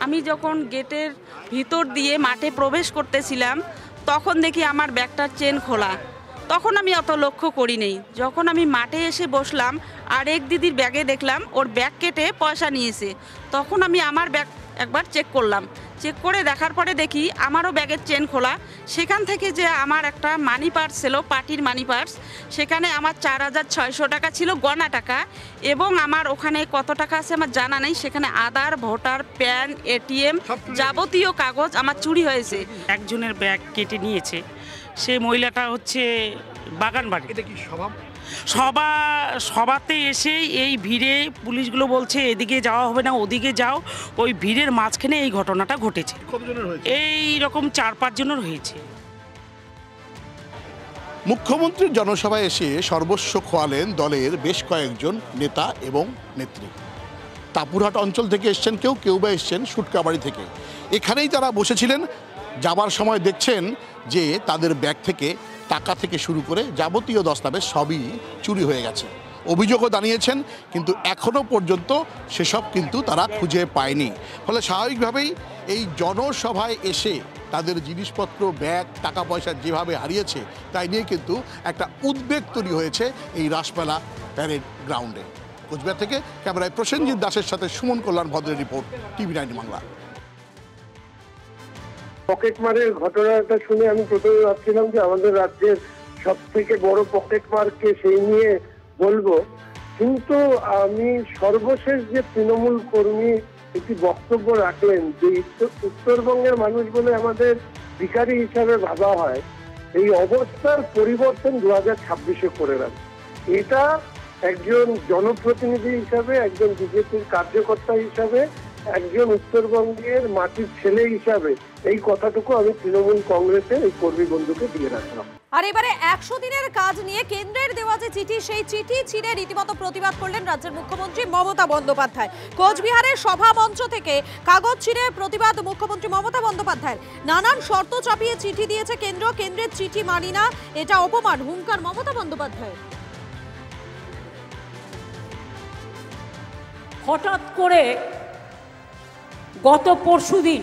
আমি যখন গেটের ভিতর দিয়ে মাঠে প্রবেশ করতেছিলাম তখন দেখি আমার ব্যাগটার চেন খোলা। তখন আমি অত লক্ষ্য করি নেই। যখন আমি মাঠে এসে বসলাম আর এক দিদির ব্যাগে দেখলাম ওর ব্যাগ কেটে পয়সা নিয়েছে। তখন আমি আমার ব্যাগ একবার চেক করলাম, চেক করে দেখার পরে দেখি আমারও ব্যাগের চেন খোলা। সেখান থেকে যে আমার একটা মানি পার্স ছিল, পার্টির মানি পার্স, সেখানে আমার 4600 টাকা ছিল গণা টাকা, এবং আমার ওখানে কত টাকা আছে আমার জানা নেই। সেখানে আধার, ভোটার, প্যান, এটিএম যাবতীয় কাগজ আমার চুরি হয়েছে। একজনের ব্যাগ কেটে নিয়েছে, সে মহিলাটা হচ্ছে বাগানবাড়ি। এটা কি সভাতে এসে এই ভিড়ে পুলিশগুলো বলছে এদিকে যাওয়া হবে না, ওদিকে যাও, ওই ভিড়ের মাঝখানে এই ঘটনাটা ঘটেছে। এই রকম 4-5 জনের হয়েছে। মুখ্যমন্ত্রীর জনসভায় এসে সর্বস্ব খোয়ালেন দলের বেশ কয়েকজন নেতা এবং নেত্রী। তাপুরহাট অঞ্চল থেকে এসছেন কেউ, কেউ বা এসছেন সুটকাবাড়ি থেকে। এখানেই তারা বসেছিলেন। যাবার সময় দেখছেন যে তাদের ব্যাগ থেকে টাকা থেকে শুরু করে যাবতীয় দস্তাবেজ সবই চুরি হয়ে গেছে। অভিযোগও জানিয়েছেন, কিন্তু এখনও পর্যন্ত সেসব কিন্তু তারা খুঁজে পায়নি। ফলে স্বাভাবিকভাবেই এই জনসভায় এসে তাদের জিনিসপত্র, ব্যাগ, টাকা পয়সা যেভাবে হারিয়েছে তাই নিয়ে কিন্তু একটা উদ্বেগ তৈরি হয়েছে এই রাসমেলা প্যারেড গ্রাউন্ডে। কোচবিহার থেকে ক্যামেরায় প্রসেনজিৎ দাসের সাথে সুমন কল্যাণ ভদ্রের রিপোর্ট, TV9 বাংলা। পকেট মারের ঘটনাটা শুনে আমি প্রথমে ভাবছিলাম যে আমাদের রাজ্যের সব থেকে বড় পকেট মারকে সেই নিয়ে বলবো, কিন্তু আমি সর্বশেষ যে তৃণমূল কর্মী একটি বক্তব্য রাখলেন যে উত্তরবঙ্গের মানুষ বলে আমাদের ভিখারি হিসাবে ভাবা হয়, এই অবস্থার পরিবর্তন 2026-এ করে রাখে। এটা একজন জনপ্রতিনিধি হিসাবে, একজন বিজেপির কার্যকর্তা হিসাবে, একজন উত্তরবঙ্গের মাটির ছেলে হিসাবে এই কথাটুকু আমি তৃণমূল কংগ্রেসের এই কর্মী বন্ধুকে দিয়ে রাখলাম। আর এবারে 100 দিনের কাজ নিয়ে কেন্দ্রের দেওয়া যে চিঠি, সেই চিঠি ছিঁড়ে রীতিমতো প্রতিবাদ করলেন রাজ্যের মুখ্যমন্ত্রী মমতা বন্দ্যোপাধ্যায়। কোচবিহারের সভা মঞ্চ থেকে কাগজ ছিঁড়ে প্রতিবাদ মুখ্যমন্ত্রী মমতা বন্দ্যোপাধ্যায়ের। নানান শর্ত চাপিয়ে চিঠি দিয়েছে কেন্দ্র, কেন্দ্রের চিঠি মানি না, এটা অপমান, হুঙ্কার মমতা বন্দ্যোপাধ্যায়। হঠাৎ করে গত পরশুদিন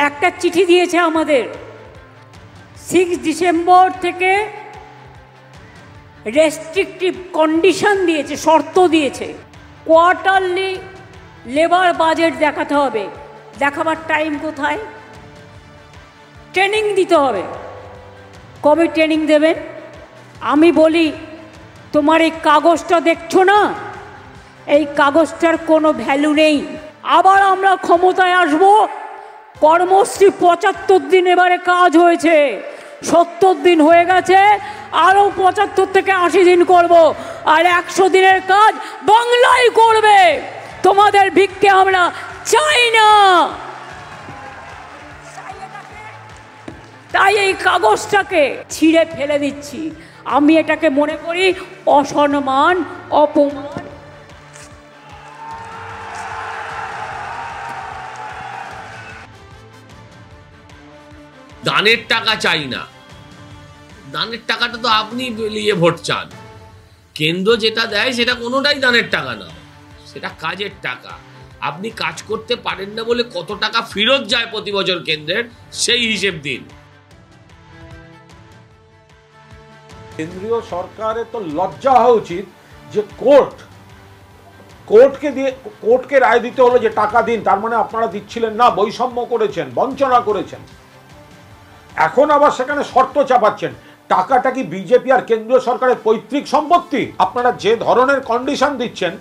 একটা চিঠি দিয়েছে আমাদের। 6 ডিসেম্বর থেকে রেস্ট্রিকটিভ কন্ডিশন দিয়েছে, শর্ত দিয়েছে। কোয়ার্টারলি লেবার বাজেট দেখাতে হবে। দেখাবার টাইম কোথায়? ট্রেনিং দিতে হবে। কবে ট্রেনিং দেবেন? আমি বলি, তোমার এই কাগজটা দেখছো না, এই কাগজটার কোনো ভ্যালু নেই। আবার আমরা ক্ষমতায় আসব, কর্মশ্রী 75 দিন এবারে কাজ হয়েছে, 70 দিন হয়ে গেছে, আরও 75 থেকে 80 দিন করব, আর 100 দিনের কাজ বাংলায় করবে। তোমাদের ভিক্ষে আমরা চাই না। তাই এই কাগজটাকে ছিঁড়ে ফেলে দিচ্ছি। আমি এটাকে মনে করি অসম্মান, অপমান। দানের টাকা চাই না, দানের টাকাটা তো আপনি নিয়ে ভোট চান। কেন্দ্র যেটা দেয় সেটা কোনোটাই দানের টাকা না, সেটা কাজের টাকা। আপনি কাজ করতে পারেন না বলে কত টাকা ফেরত যায় প্রতি বছর কেন্দ্রের, সেই হিসেব দিন। কেন্দ্রীয় সরকারের তো লজ্জা হওয়া উচিত যে কোর্টকে রায় দিতে হলো যে টাকা দিন, তার মানে আপনারা দিচ্ছিলেন না, বৈষম্য করেছেন, বঞ্চনা করেছেন। এখন আবার সেখানে শর্ত চাপাচ্ছেন। টাকাটা কি বিজেপি আর কেন্দ্রীয় সরকারের পৈতৃক সম্পত্তি? আপনারা যে ধরনের কন্ডিশন দিচ্ছেন,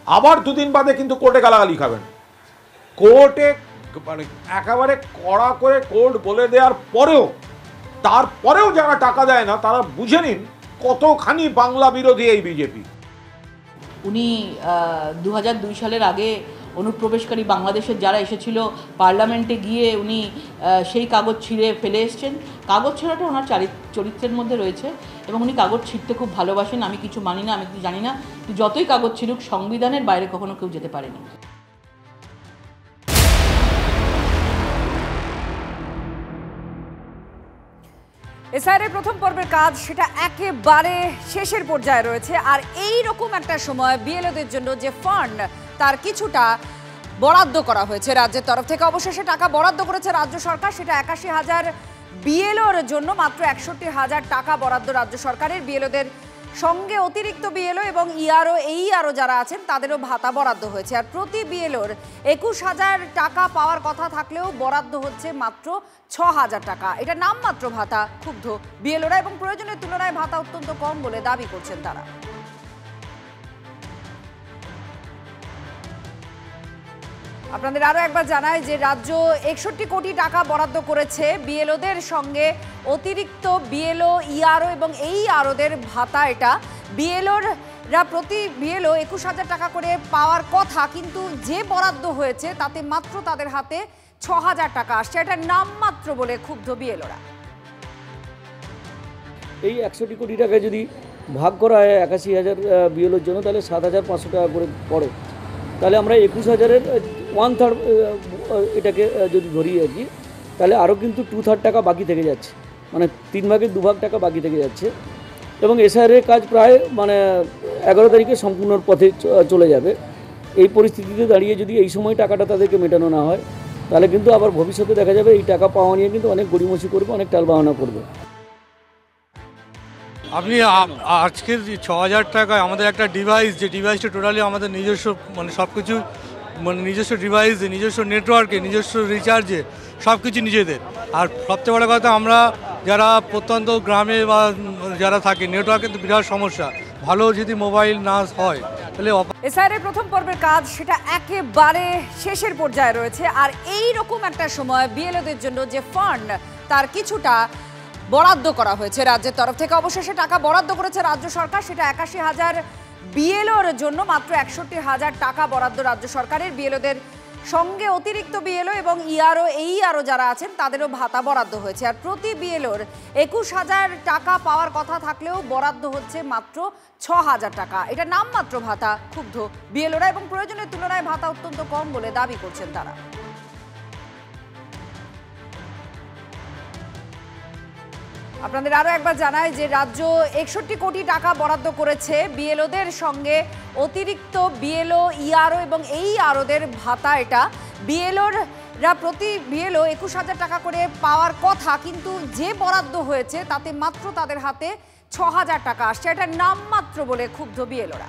আবার দুদিন বাদে কিন্তু কোর্টে গালাগালি খাবেন। কোর্টে মানে একেবারে কড়া করে কোর্ট বলে দেওয়ার পরেও, তারপরেও যারা টাকা দেয় না তারা বুঝে নিন কতখানি বাংলা বিরোধী এই বিজেপি। উনি 2002 সালের আগে অনুপ্রবেশকারী বাংলাদেশের যারা এসেছিল পার্লামেন্টে গিয়ে উনি সেই কাগজ ছিঁড়ে ফেলে এসছেন। কাগজ ছেঁড়াটা ওনার চরিত্রের মধ্যে রয়েছে এবং উনি কাগজ ছিঁড়তে খুব ভালোবাসেন। আমি কিছু মানি না, আমি কিছু জানি না, যতই কাগজ ছিঁড়ুক সংবিধানের বাইরে কখনো কেউ যেতে পারেনি। এসআইআর প্রথম পর্বের কাজ সেটা একেবারে শেষের পর্যায়ে রয়েছে। আর এই রকম একটা সময় বিএলওদের জন্য যে ফান্ড তার কিছুটা বরাদ্দ করা হয়েছে রাজ্যের তরফ থেকে। অবশেষে টাকা বরাদ্দ করেছে রাজ্য সরকার, সেটা ৮১,০০০ বিএলওর জন্য মাত্র ৬১,০০০ টাকা বরাদ্দ রাজ্য সরকারের। বিএলওদের সঙ্গে অতিরিক্ত বিএলও এবং ইআরও এইআরও যারা আছেন তাদেরও ভাতা বরাদ্দ হয়েছে। আর প্রতি বিএলওর ২১,০০০ টাকা পাওয়ার কথা থাকলেও বরাদ্দ হচ্ছে মাত্র ৬,০০০ টাকা। এটা নামমাত্র ভাতা। ক্ষুব্ধ বিএলওরা এবং প্রয়োজনের তুলনায় ভাতা অত্যন্ত কম বলে দাবি করছেন তারা। আপনাদের আরও একবার জানাই যে রাজ্য ৬১ কোটি টাকা বরাদ্দ করেছে বিএলওদের সঙ্গে অতিরিক্ত বিএলও ইআরও এবং এই আরওদের ভাতা। এটা বিএলওরা প্রতি বিএলও ২১,০০০ টাকা করে পাওয়ার কথা, কিন্তু যে বরাদ্দ হয়েছে তাতে মাত্র তাদের হাতে ৬,০০০ টাকা আসছে। এটা নামমাত্র বলে ক্ষুব্ধ বিএলওরা। এই ৬১ কোটি টাকা যদি ভাগ করা হয় ৮১,০০০ বিএলওর জন্য, তাহলে ৭,৫০০ টাকা করে পড়ে। তাহলে আমরা ২১,০০০-এর 1/3 এটাকে যদি ধরি আর কি, তাহলে আরও কিন্তু 2/3 টাকা বাকি থেকে যাচ্ছে, মানে 3 ভাগের 2 ভাগ টাকা বাকি থেকে যাচ্ছে। এবং এসআইআরের কাজ প্রায় মানে 11 তারিখে সম্পূর্ণ পথে চলে যাবে। এই পরিস্থিতিতে দাঁড়িয়ে যদি এই সময় টাকাটা তাদেরকে মেটানো না হয়, তাহলে কিন্তু আবার ভবিষ্যতে দেখা যাবে এই টাকা পাওয়া নিয়ে কিন্তু অনেক গড়িমসি করবে, অনেক টালবাহানা করবে। আপনি আজকের যে ৬,০০০ টাকায় আমাদের একটা ডিভাইস, যে ডিভাইসটা টোটালি আমাদের নিজস্ব, মানে সব কিছু মানে নিজস্ব ডিভাইসে, নিজস্ব নেটওয়ার্কে, নিজস্ব রিচার্জে সব কিছু নিজেদের। আর সবচেয়ে বড় কথা, আমরা যারা প্রত্যন্ত গ্রামে বা যারা থাকে, নেটওয়ার্কের তো বিরাট সমস্যা, ভালো যদি মোবাইল না হয় তাহলে। এসআইআর প্রথম পর্বের কাজ সেটা একেবারে শেষের পর্যায়ে রয়েছে। আর এই রকম একটা সময় বিএলওদের জন্য যে ফান্ড তার কিছুটা বরাদ্দ করা হয়েছে রাজ্যের তরফ থেকে। অবশেষে টাকা বরাদ্দ করেছে রাজ্য সরকার, সেটা ৮১,০০০ বিএলওর জন্য মাত্র ৬১,০০০ টাকা বরাদ্দ রাজ্য সরকারের। বিএলওদের সঙ্গে অতিরিক্ত বিএলও এবং ইআরও এইআরও যারা আছেন তাদেরও ভাতা বরাদ্দ হয়েছে। আর প্রতি বিএলওর ২১,০০০ টাকা পাওয়ার কথা থাকলেও বরাদ্দ হচ্ছে মাত্র ৬,০০০ টাকা। এটা নামমাত্র ভাতা। ক্ষুব্ধ বিএলওরা এবং প্রয়োজনের তুলনায় ভাতা অত্যন্ত কম বলে দাবি করছেন তারা। আপনাদের আরও একবার জানাই যে রাজ্য ৬১ কোটি টাকা বরাদ্দ করেছে বিএলওদের সঙ্গে অতিরিক্ত বিএলও ইআরও এবং এই আরওদের ভাতা। এটা বিএলওরা প্রতি বিএলও ২১,০০০ টাকা করে পাওয়ার কথা, কিন্তু যে বরাদ্দ হয়েছে তাতে মাত্র তাদের হাতে ৬,০০০ টাকা আসছে। এটা নামমাত্র বলে ক্ষুব্ধ বিএলওরা।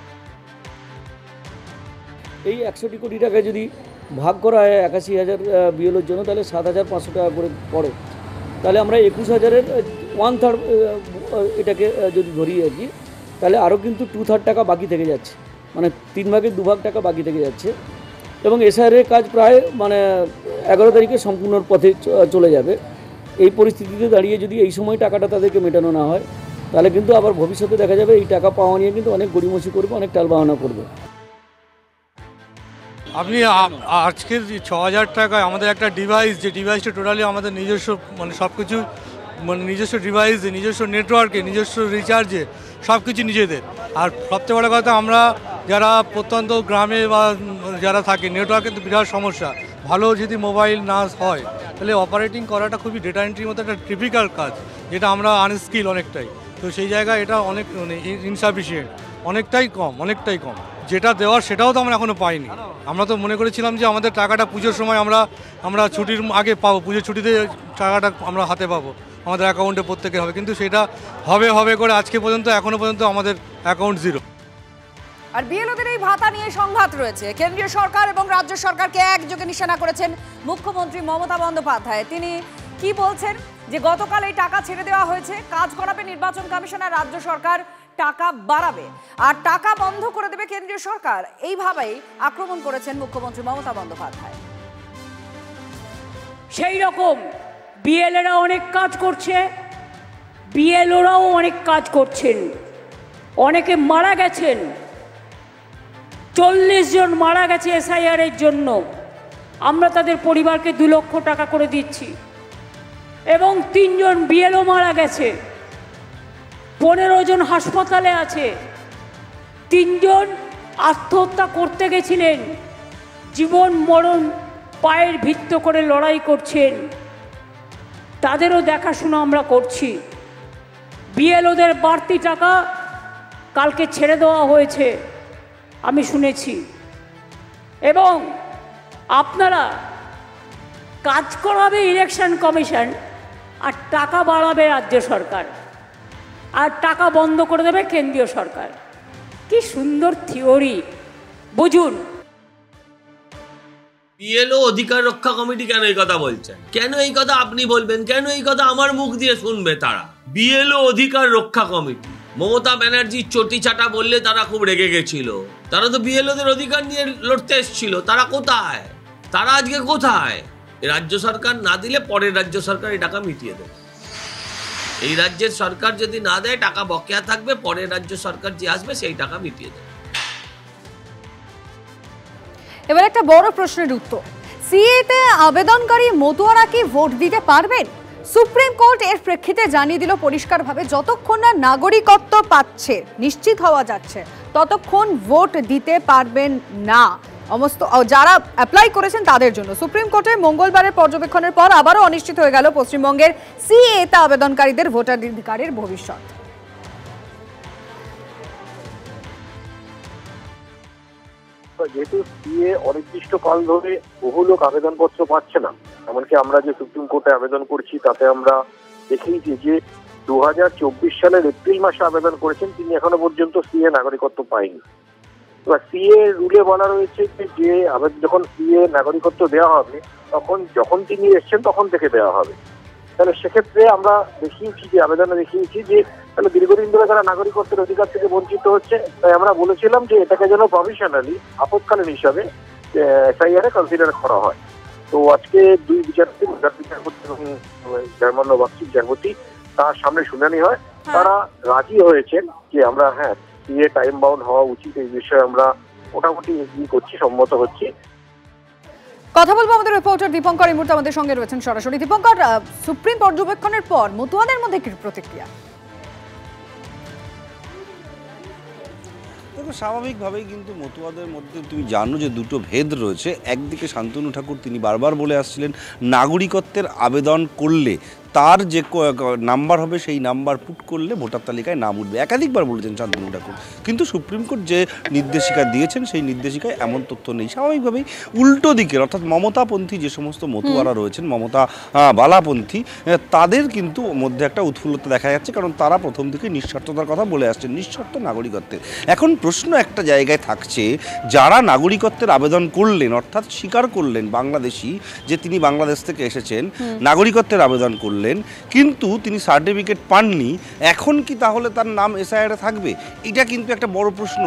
এই ৬১ কোটি টাকা যদি ভাগ করা হয় ৮১,০০০ বিএলওর জন্য, তাহলে ৭,৫০০ টাকা করে পড়ে। তাহলে আমরা ২১,০০০-এর 1/3 এটাকে যদি ধরি আর কি, তাহলে আরও কিন্তু 2/3 টাকা বাকি থেকে যাচ্ছে, মানে 3 ভাগের 2 ভাগ টাকা বাকি থেকে যাচ্ছে। এবং এসআইআরের কাজ প্রায় মানে 11 তারিখে সম্পূর্ণ পথে চলে যাবে। এই পরিস্থিতিতে দাঁড়িয়ে যদি এই সময় টাকাটা তাদেরকে মেটানো না হয়, তাহলে কিন্তু আবার ভবিষ্যতে দেখা যাবে এই টাকা পাওয়া নিয়ে কিন্তু অনেক গড়িমসি করবে, অনেক টালবাহানা করবে। আপনি আজকের যে ৬,০০০ টাকায় আমাদের একটা ডিভাইস, যে ডিভাইসটা টোটালি আমাদের নিজস্ব, মানে সব কিছু মানে নিজস্ব ডিভাইসে, নিজস্ব নেটওয়ার্কে, নিজস্ব রিচার্জে সব কিছু নিজেদের। আর সবচেয়ে বড় কথা, আমরা যারা প্রত্যন্ত গ্রামে বা যারা থাকে, নেটওয়ার্কের তো বিরাট সমস্যা, ভালো যদি মোবাইল না হয় তাহলে অপারেটিং করাটা খুবই ডেটা এন্ট্রির মতো একটা টিপিক্যাল কাজ, যেটা আমরা আনস্কিল অনেকটাই। তো সেই জায়গায় এটা অনেক মানে ইনসাফিসিয়েন্ট, অনেকটাই কম। যেটা দেওয়ার সেটাও তো আমরা এখনও পাইনি। আমরা তো মনে করেছিলাম যে আমাদের টাকাটা পুজোর সময় আমরা ছুটির আগে পাবো, পুজোর ছুটিতে টাকাটা আমরা হাতে পাবো, আমাদের অ্যাকাউন্টে প্রত্যেকের হবে, কিন্তু সেটা হবে করে আজকে পর্যন্ত এখনো পর্যন্ত আমাদের অ্যাকাউন্ট জিরো। আর বিএলওদের এই ভাতা নিয়ে সংঘাত রয়েছে। কেন্দ্রীয় সরকার এবং রাজ্য সরকারকে একযোগে নিশানা করেছেন মুখ্যমন্ত্রী মমতা বন্দ্যোপাধ্যায়। তিনি কি বলছেন যে গতকাল এই টাকা ছেড়ে দেওয়া হয়েছে, কাজ করাবে নির্বাচন কমিশন আর রাজ্য সরকার টাকা বাড়াবে আর টাকা বন্ধ করে দেবে কেন্দ্রীয় সরকার। এইভাবেই আক্রমণ করেছেন মুখ্যমন্ত্রী মমতা বন্দ্যোপাধ্যায়। সেই রকম বিএলএরা অনেক কাজ করছে, বিএলওরাও অনেক কাজ করছেন, অনেকে মারা গেছেন। 40 জন মারা গেছে এসআইআর এর জন্য। আমরা তাদের পরিবারকে 2 লক্ষ টাকা করে দিচ্ছি এবং 3 জন বিএলও মারা গেছে, 15 জন হাসপাতালে আছে, 3 জন আত্মহত্যা করতে গেছিলেন, জীবন মরণ পায়ের ভিত্ত করে লড়াই করছেন, তাদেরও দেখাশোনা আমরা করছি। বিএলওদের বাড়তি টাকা কালকে ছেড়ে দেওয়া হয়েছে আমি শুনেছি, এবং আপনারা কাজ করাবে ইলেকশন কমিশন আর টাকা বাড়াবে রাজ্য সরকার আর টাকা বন্ধ করে দেবে কেন্দ্রীয় সরকার। কি সুন্দর থিওরি, বুঝুন। বিএলও অধিকার রক্ষা কমিটি কেন এই কথা বলছেন? কেন এই কথা আপনি বলবেন? কেন এই কথা আমার মুখ দিয়ে শুনবে তারা? বিএলও অধিকার রক্ষা কমিটি, মমতা ব্যানার্জি চটি চাটা বললে তারা খুব রেগে গেছিল। তারা তো বিএলওদের অধিকার নিয়ে লড়তে এসেছিল। তারা কোথায়? তারা আজকে কোথায়? রাজ্য সরকার না দিলে পরের রাজ্য সরকার এই টাকা মিটিয়ে দেবে। এই রাজ্যের সরকার যদি না দেয় টাকা বকেয়া থাকবে, পরের রাজ্য সরকার যে আসবে সেই টাকা মিটিয়ে দেবে। এবার একটা বড় প্রশ্নের উত্তর, সিএতে আবেদনকারী মতুয়ারা কি ভোট দিতে পারবেন? সুপ্রিম কোর্ট এর প্রেক্ষিতে জানিয়ে দিল পরিষ্কারভাবে, যতক্ষণ না নাগরিকত্ব পাচ্ছে, নিশ্চিত হওয়া যাচ্ছে, ততক্ষণ ভোট দিতে পারবেন না সমস্ত যারা অ্যাপ্লাই করেছেন তাদের জন্য। সুপ্রিম কোর্টে মঙ্গলবারের পর্যবেক্ষণের পর আবারও অনিশ্চিত হয়ে গেল পশ্চিমবঙ্গের সিএতে আবেদনকারীদের ভোটাধিকারের ভবিষ্যৎ। যেহেতু সিএ অনির্দিষ্টকাল ধরে বহু লোক আবেদনপত্র পাচ্ছে না, এমনকি আমরা যে সুপ্রিম কোর্টে আবেদন করছি তাতে আমরা দেখেইছি যে 2024 সালের এপ্রিল মাসে আবেদন করেছেন তিনি এখনো পর্যন্ত সিএ নাগরিকত্ব পায়নি। এবার সিএ রুলে বলা রয়েছে যে যখন সিএ নাগরিকত্ব দেওয়া হবে তখন যখন তিনি এসছেন তখন থেকে দেওয়া হবে। তাহলে সেক্ষেত্রে আমরা দেখিয়েছি যে আবেদনে দেখিয়েছি যে তাহলে দীর্ঘদিন ধরে তারা নাগরিকত্বের অধিকার থেকে বঞ্চিত হচ্ছে। তাই আমরা বলেছিলাম যে এটাকে যেন প্রভিশনালি আপৎকালীন হিসাবে এসআইআর এ কনসিডার করা হয়। তো আজকে 2 বিচারপতি এবং জার্মান্য বার্ষিক বিচারপতি তার সামনে শুনানি হয়, তারা রাজি হয়েছেন যে আমরা সিএ টাইম বাউন্ড হওয়া উচিত, এই বিষয়ে আমরা মোটামুটি করছি, সম্মত হচ্ছি। কথা বলবো আমাদের রিপোর্টার দীপঙ্কর এই মুহূর্তে আমাদের সঙ্গে রয়েছেন সরাসরি। দীপঙ্কর, সুপ্রিম পর্যবেক্ষণের পর মতুয়াদের মধ্যে কি প্রতিক্রিয়া? দেখো, স্বাভাবিকভাবেই কিন্তু মতুয়াদের মধ্যে তুমি জানো যে দুটো ভেদ রয়েছে। একদিকে শান্তনু ঠাকুর তিনি বারবার বলে আসছিলেন নাগরিকত্বের আবেদন করলে তার যে নাম্বার হবে সেই নাম্বার পুট করলে ভোটার তালিকায় নাম উঠবে, একাধিকবার বলেছেন শান্তনু ঠাকুর। কিন্তু সুপ্রিম কোর্ট যে নির্দেশিকা দিয়েছেন সেই নির্দেশিকায় এমন তথ্য নেই। স্বাভাবিকভাবেই উল্টো দিকের অর্থাৎ মমতাপন্থী যে সমস্ত মতুয়ারা রয়েছেন, মমতা বালাপন্থী, তাদের কিন্তু মধ্যে একটা উৎফুল্লতা দেখা যাচ্ছে, কারণ তারা প্রথম থেকে নিঃস্বার্থতার কথা বলে আসছেন, নিঃস্বার্থ নাগরিকত্বের। এখন প্রশ্ন একটা জায়গায় থাকছে, যারা নাগরিকত্বের আবেদন করলেন অর্থাৎ স্বীকার করলেন বাংলাদেশি যে তিনি বাংলাদেশ থেকে এসেছেন, নাগরিকত্বের আবেদন করলেন কিন্তু তিনি সার্টিফিকেট পাননি, এখন কি তাহলে তার নাম এসআইআরে থাকবে? এটা কিন্তু একটা বড় প্রশ্ন।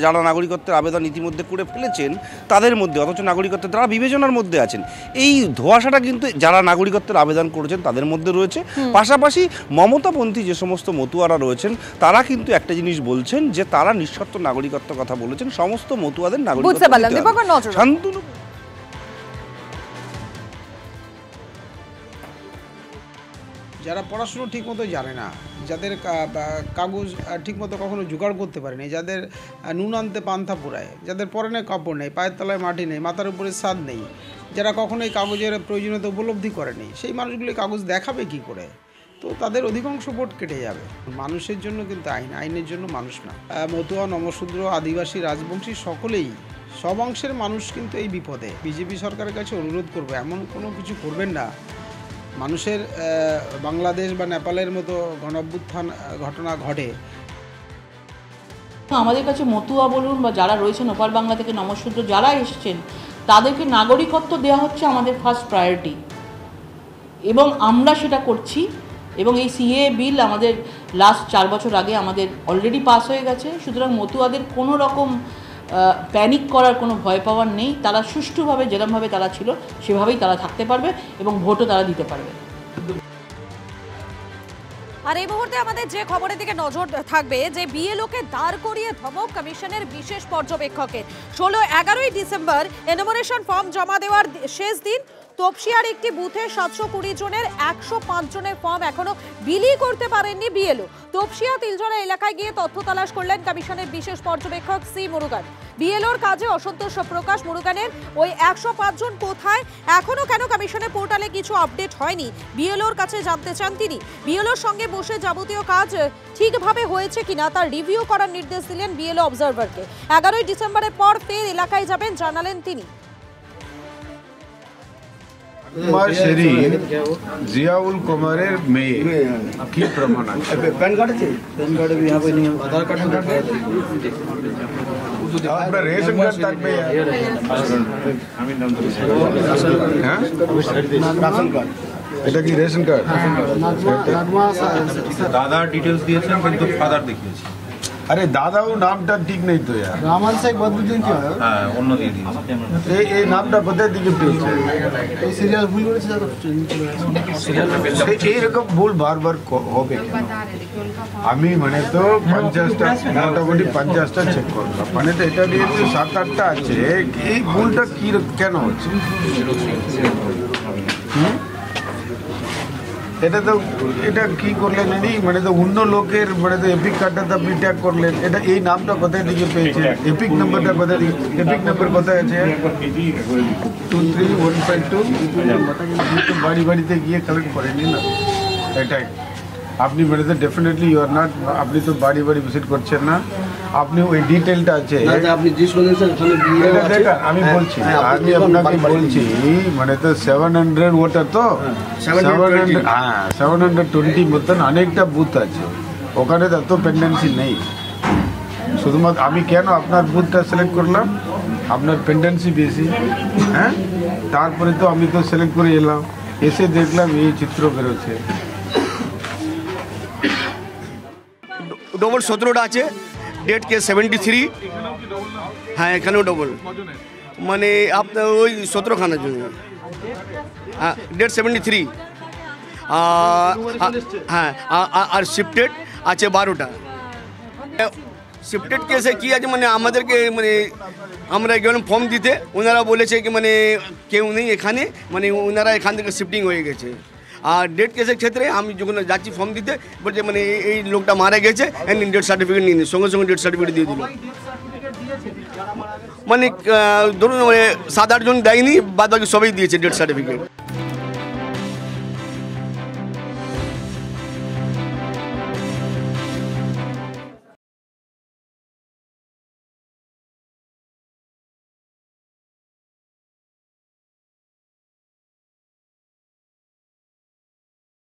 যারা নাগরিকত্বের আবেদন ইতিমধ্যে করে ফেলেছেন তাদের মধ্যে, অথচ নাগরিকত্বের তারা বিবেচনার মধ্যে আছেন, এই ধোঁয়াশাটা কিন্তু যারা নাগরিকত্বের আবেদন করেছেন তাদের মধ্যে রয়েছে। পাশাপাশি মমতাপন্থী যে সমস্ত মতুয়ারা রয়েছেন তারা কিন্তু একটা জিনিস বলছেন যে তারা নিঃশর্ত নাগরিকত্ব কথা বলেছেন, সমস্ত মতুয়াদের নাগরিকত্ব। শান্তনু যারা পড়াশুনো ঠিকমতো জানে না, যাদের কাগজ ঠিকমতো কখনো জোগাড় করতে পারেনি, যাদের নুন আনতে পান্থা পোড়ায়, যাদের পরনে কাপড় নেই, পায়ের তলায় মাটি নেই, মাথার উপরে ছাদ নেই, যারা কখনো এই কাগজের প্রয়োজনীয়তা উপলব্ধি করেনি, সেই মানুষগুলো কাগজ দেখাবে কি করে? তো তাদের অধিকাংশ ভোট কেটে যাবে। মানুষের জন্য কিন্তু আইনের জন্য মানুষ না। মতুয়া, নমশূদ্র, আদিবাসী, রাজবংশী সকলেই, সব অংশের মানুষ কিন্তু এই বিপদে। বিজেপি সরকারের কাছে অনুরোধ করবো, এমন কোনো কিছু করবেন না মানুষের বাংলাদেশ বা নেপালের মতো গণঅভ্যুত্থান ঘটনা ঘটে। আমাদের কাছে মতুয়া বলুন বা যারা রয়েছেন ওপার বাংলা থেকে নমশূদ্র যারা এসছেন, তাদেরকে নাগরিকত্ব দেওয়া হচ্ছে আমাদের ফার্স্ট প্রায়োরিটি, এবং আমরা সেটা করছি। এবং এই সিএ বিল আমাদের লাস্ট 4 বছর আগে আমাদের অলরেডি পাস হয়ে গেছে। সুতরাং মতুয়াদের কোনো রকম প্যানিক করার কোনো ভয় পাওয়ার নেই। তারা সুষ্ঠুভাবে যেরকমভাবে তারা ছিল সেভাবেই তারা থাকতে পারবে এবং ভোটও তারা দিতে পারবে। আর এই মুহূর্তে আমাদের যে খবরের দিকে নজর থাকবে, যে বিএলওকে দাঁড় করিয়ে ধমক কমিশনের বিশেষ পর্যবেক্ষকের। 16-11 ডিসেম্বর এনুমারেশন ফর্ম জমা দেওয়ার শেষ দিন। তপসিয়ার একটি বুথে 720 জনের 105 জনের ফর্ম এখনো বিলি করতে পারেননি বিএলও। তপসিয়া তিলজরা এলাকায় গিয়ে তথ্য তালাশ করলেন কমিশনের বিশেষ পর্যবেক্ষক সি মুরুগান। বিএলওর কাজে অসন্তোষ প্রকাশ মুরুগানের। ওই 105 জন কোথায়, এখনো কেন কমিশনের পোর্টালে কিছু আপডেট হয়নি, বিএলওর কাছে জানতে চান তিনি। বিএলওর সঙ্গে বসে যাবতীয় কাজ ঠিকভাবে হয়েছে কিনা তার রিভিউ করার নির্দেশ দিলেন বিএলও অবজারভারকে। 11 ডিসেম্বরের পর ফের এলাকায় যাবেন জানালেন তিনি। জিয়াউল কমারের মেয়ে কি প্রমাণ আছে? প্যান কার্ড আছে? প্যান কার্ড भी यहाँ पे नहीं है, आधार कार्ड আপনার রেশন কার্ড থাকবে। আমি নাম দিয়েছি, হ্যাঁ রেশন কার্ড। এটা কি রেশন কার্ড? দাদা ডিটেলস দিয়েছেন কিন্তু ফাদার দেখিয়েছি। আরে দাদাও নামটা ঠিক নেই তো यार। রামান শেখ বদরুদ্দিন কি হয়? হ্যাঁ অন্য দিয়ে দিয়েছে। এই নামটা কোথায় থেকে পেয়েছে? এই সিরিয়াল ভুল করেছে দাদা। এইরকম ভুল বারবার হবে কেন? আমি মানে তো 50টা মোটামুটি 50টা চেক করলাম, মানে তো এটা দিয়ে 7-8টা আছে। এই ভুলটা কি কেন হচ্ছে? এটা তো এটা কি করলেন এনি, মানে তো অন্য লোকের মানে তো এপিক কার্ডটা তো আপনি ট্যাগ করলেন। এটা এই নামটা কোথায় থেকে পেয়েছে? এপিক নাম্বারটা কোথায় থেকে? এপিক নাম্বার কোথায় আছে? 23152। আপনি তো বাড়ি বাড়িতে গিয়ে কালেক্ট করেননি না, এটাই আপনি মানে তো ডেফিনেটলি ইউ আর নট, আপনি তো বাড়ি বাড়ি ভিজিট করছেন না। আপনি ওই ডিটেলটা আছে আপনি আমি বলছি, আমি আপনাকে বলছি মানে তো 700 ওটার তো 700, হ্যাঁ 720 মতন অনেকটা বুথ আছে, ওখানে তো এত পেন্ডেন্সি নেই। শুধুমাত্র আমি কেন আপনার বুথটা সিলেক্ট করলাম, আপনার পেন্ডেন্সি বেশি, হ্যাঁ তারপরে তো আমি তো সিলেক্ট করে এলাম, এসে দেখলাম এই চিত্র বেরোচ্ছে। ডবল 17টা আছে, ডেট কে 73। হ্যাঁ এখানেও ডবল, মানে আপনার ওই 17খানার জন্য। হ্যাঁ ডেট 73। হ্যাঁ আর শিফটেড আছে 12টা। শিফটেড কেসে কী আছে, মানে আমাদেরকে মানে আমরা গেলাম ফর্ম দিতে, ওনারা বলেছে কি মানে কেউ নেই এখানে, মানে ওনারা এখান থেকে শিফটিং হয়ে গেছে। আর ডেট কেসের ক্ষেত্রে আমি যখন যাচ্ছি ফর্ম দিতে, বলছে মানে এই লোকটা মারা গেছে, ডেথ সার্টিফিকেট নিয়ে নিই, সঙ্গে সঙ্গে ডেথ সার্টিফিকেট দিয়ে দিল। মানে ধরুন 7-8 জন দেয়নি, বাদ বাকি সবাই দিয়েছে ডেথ সার্টিফিকেট।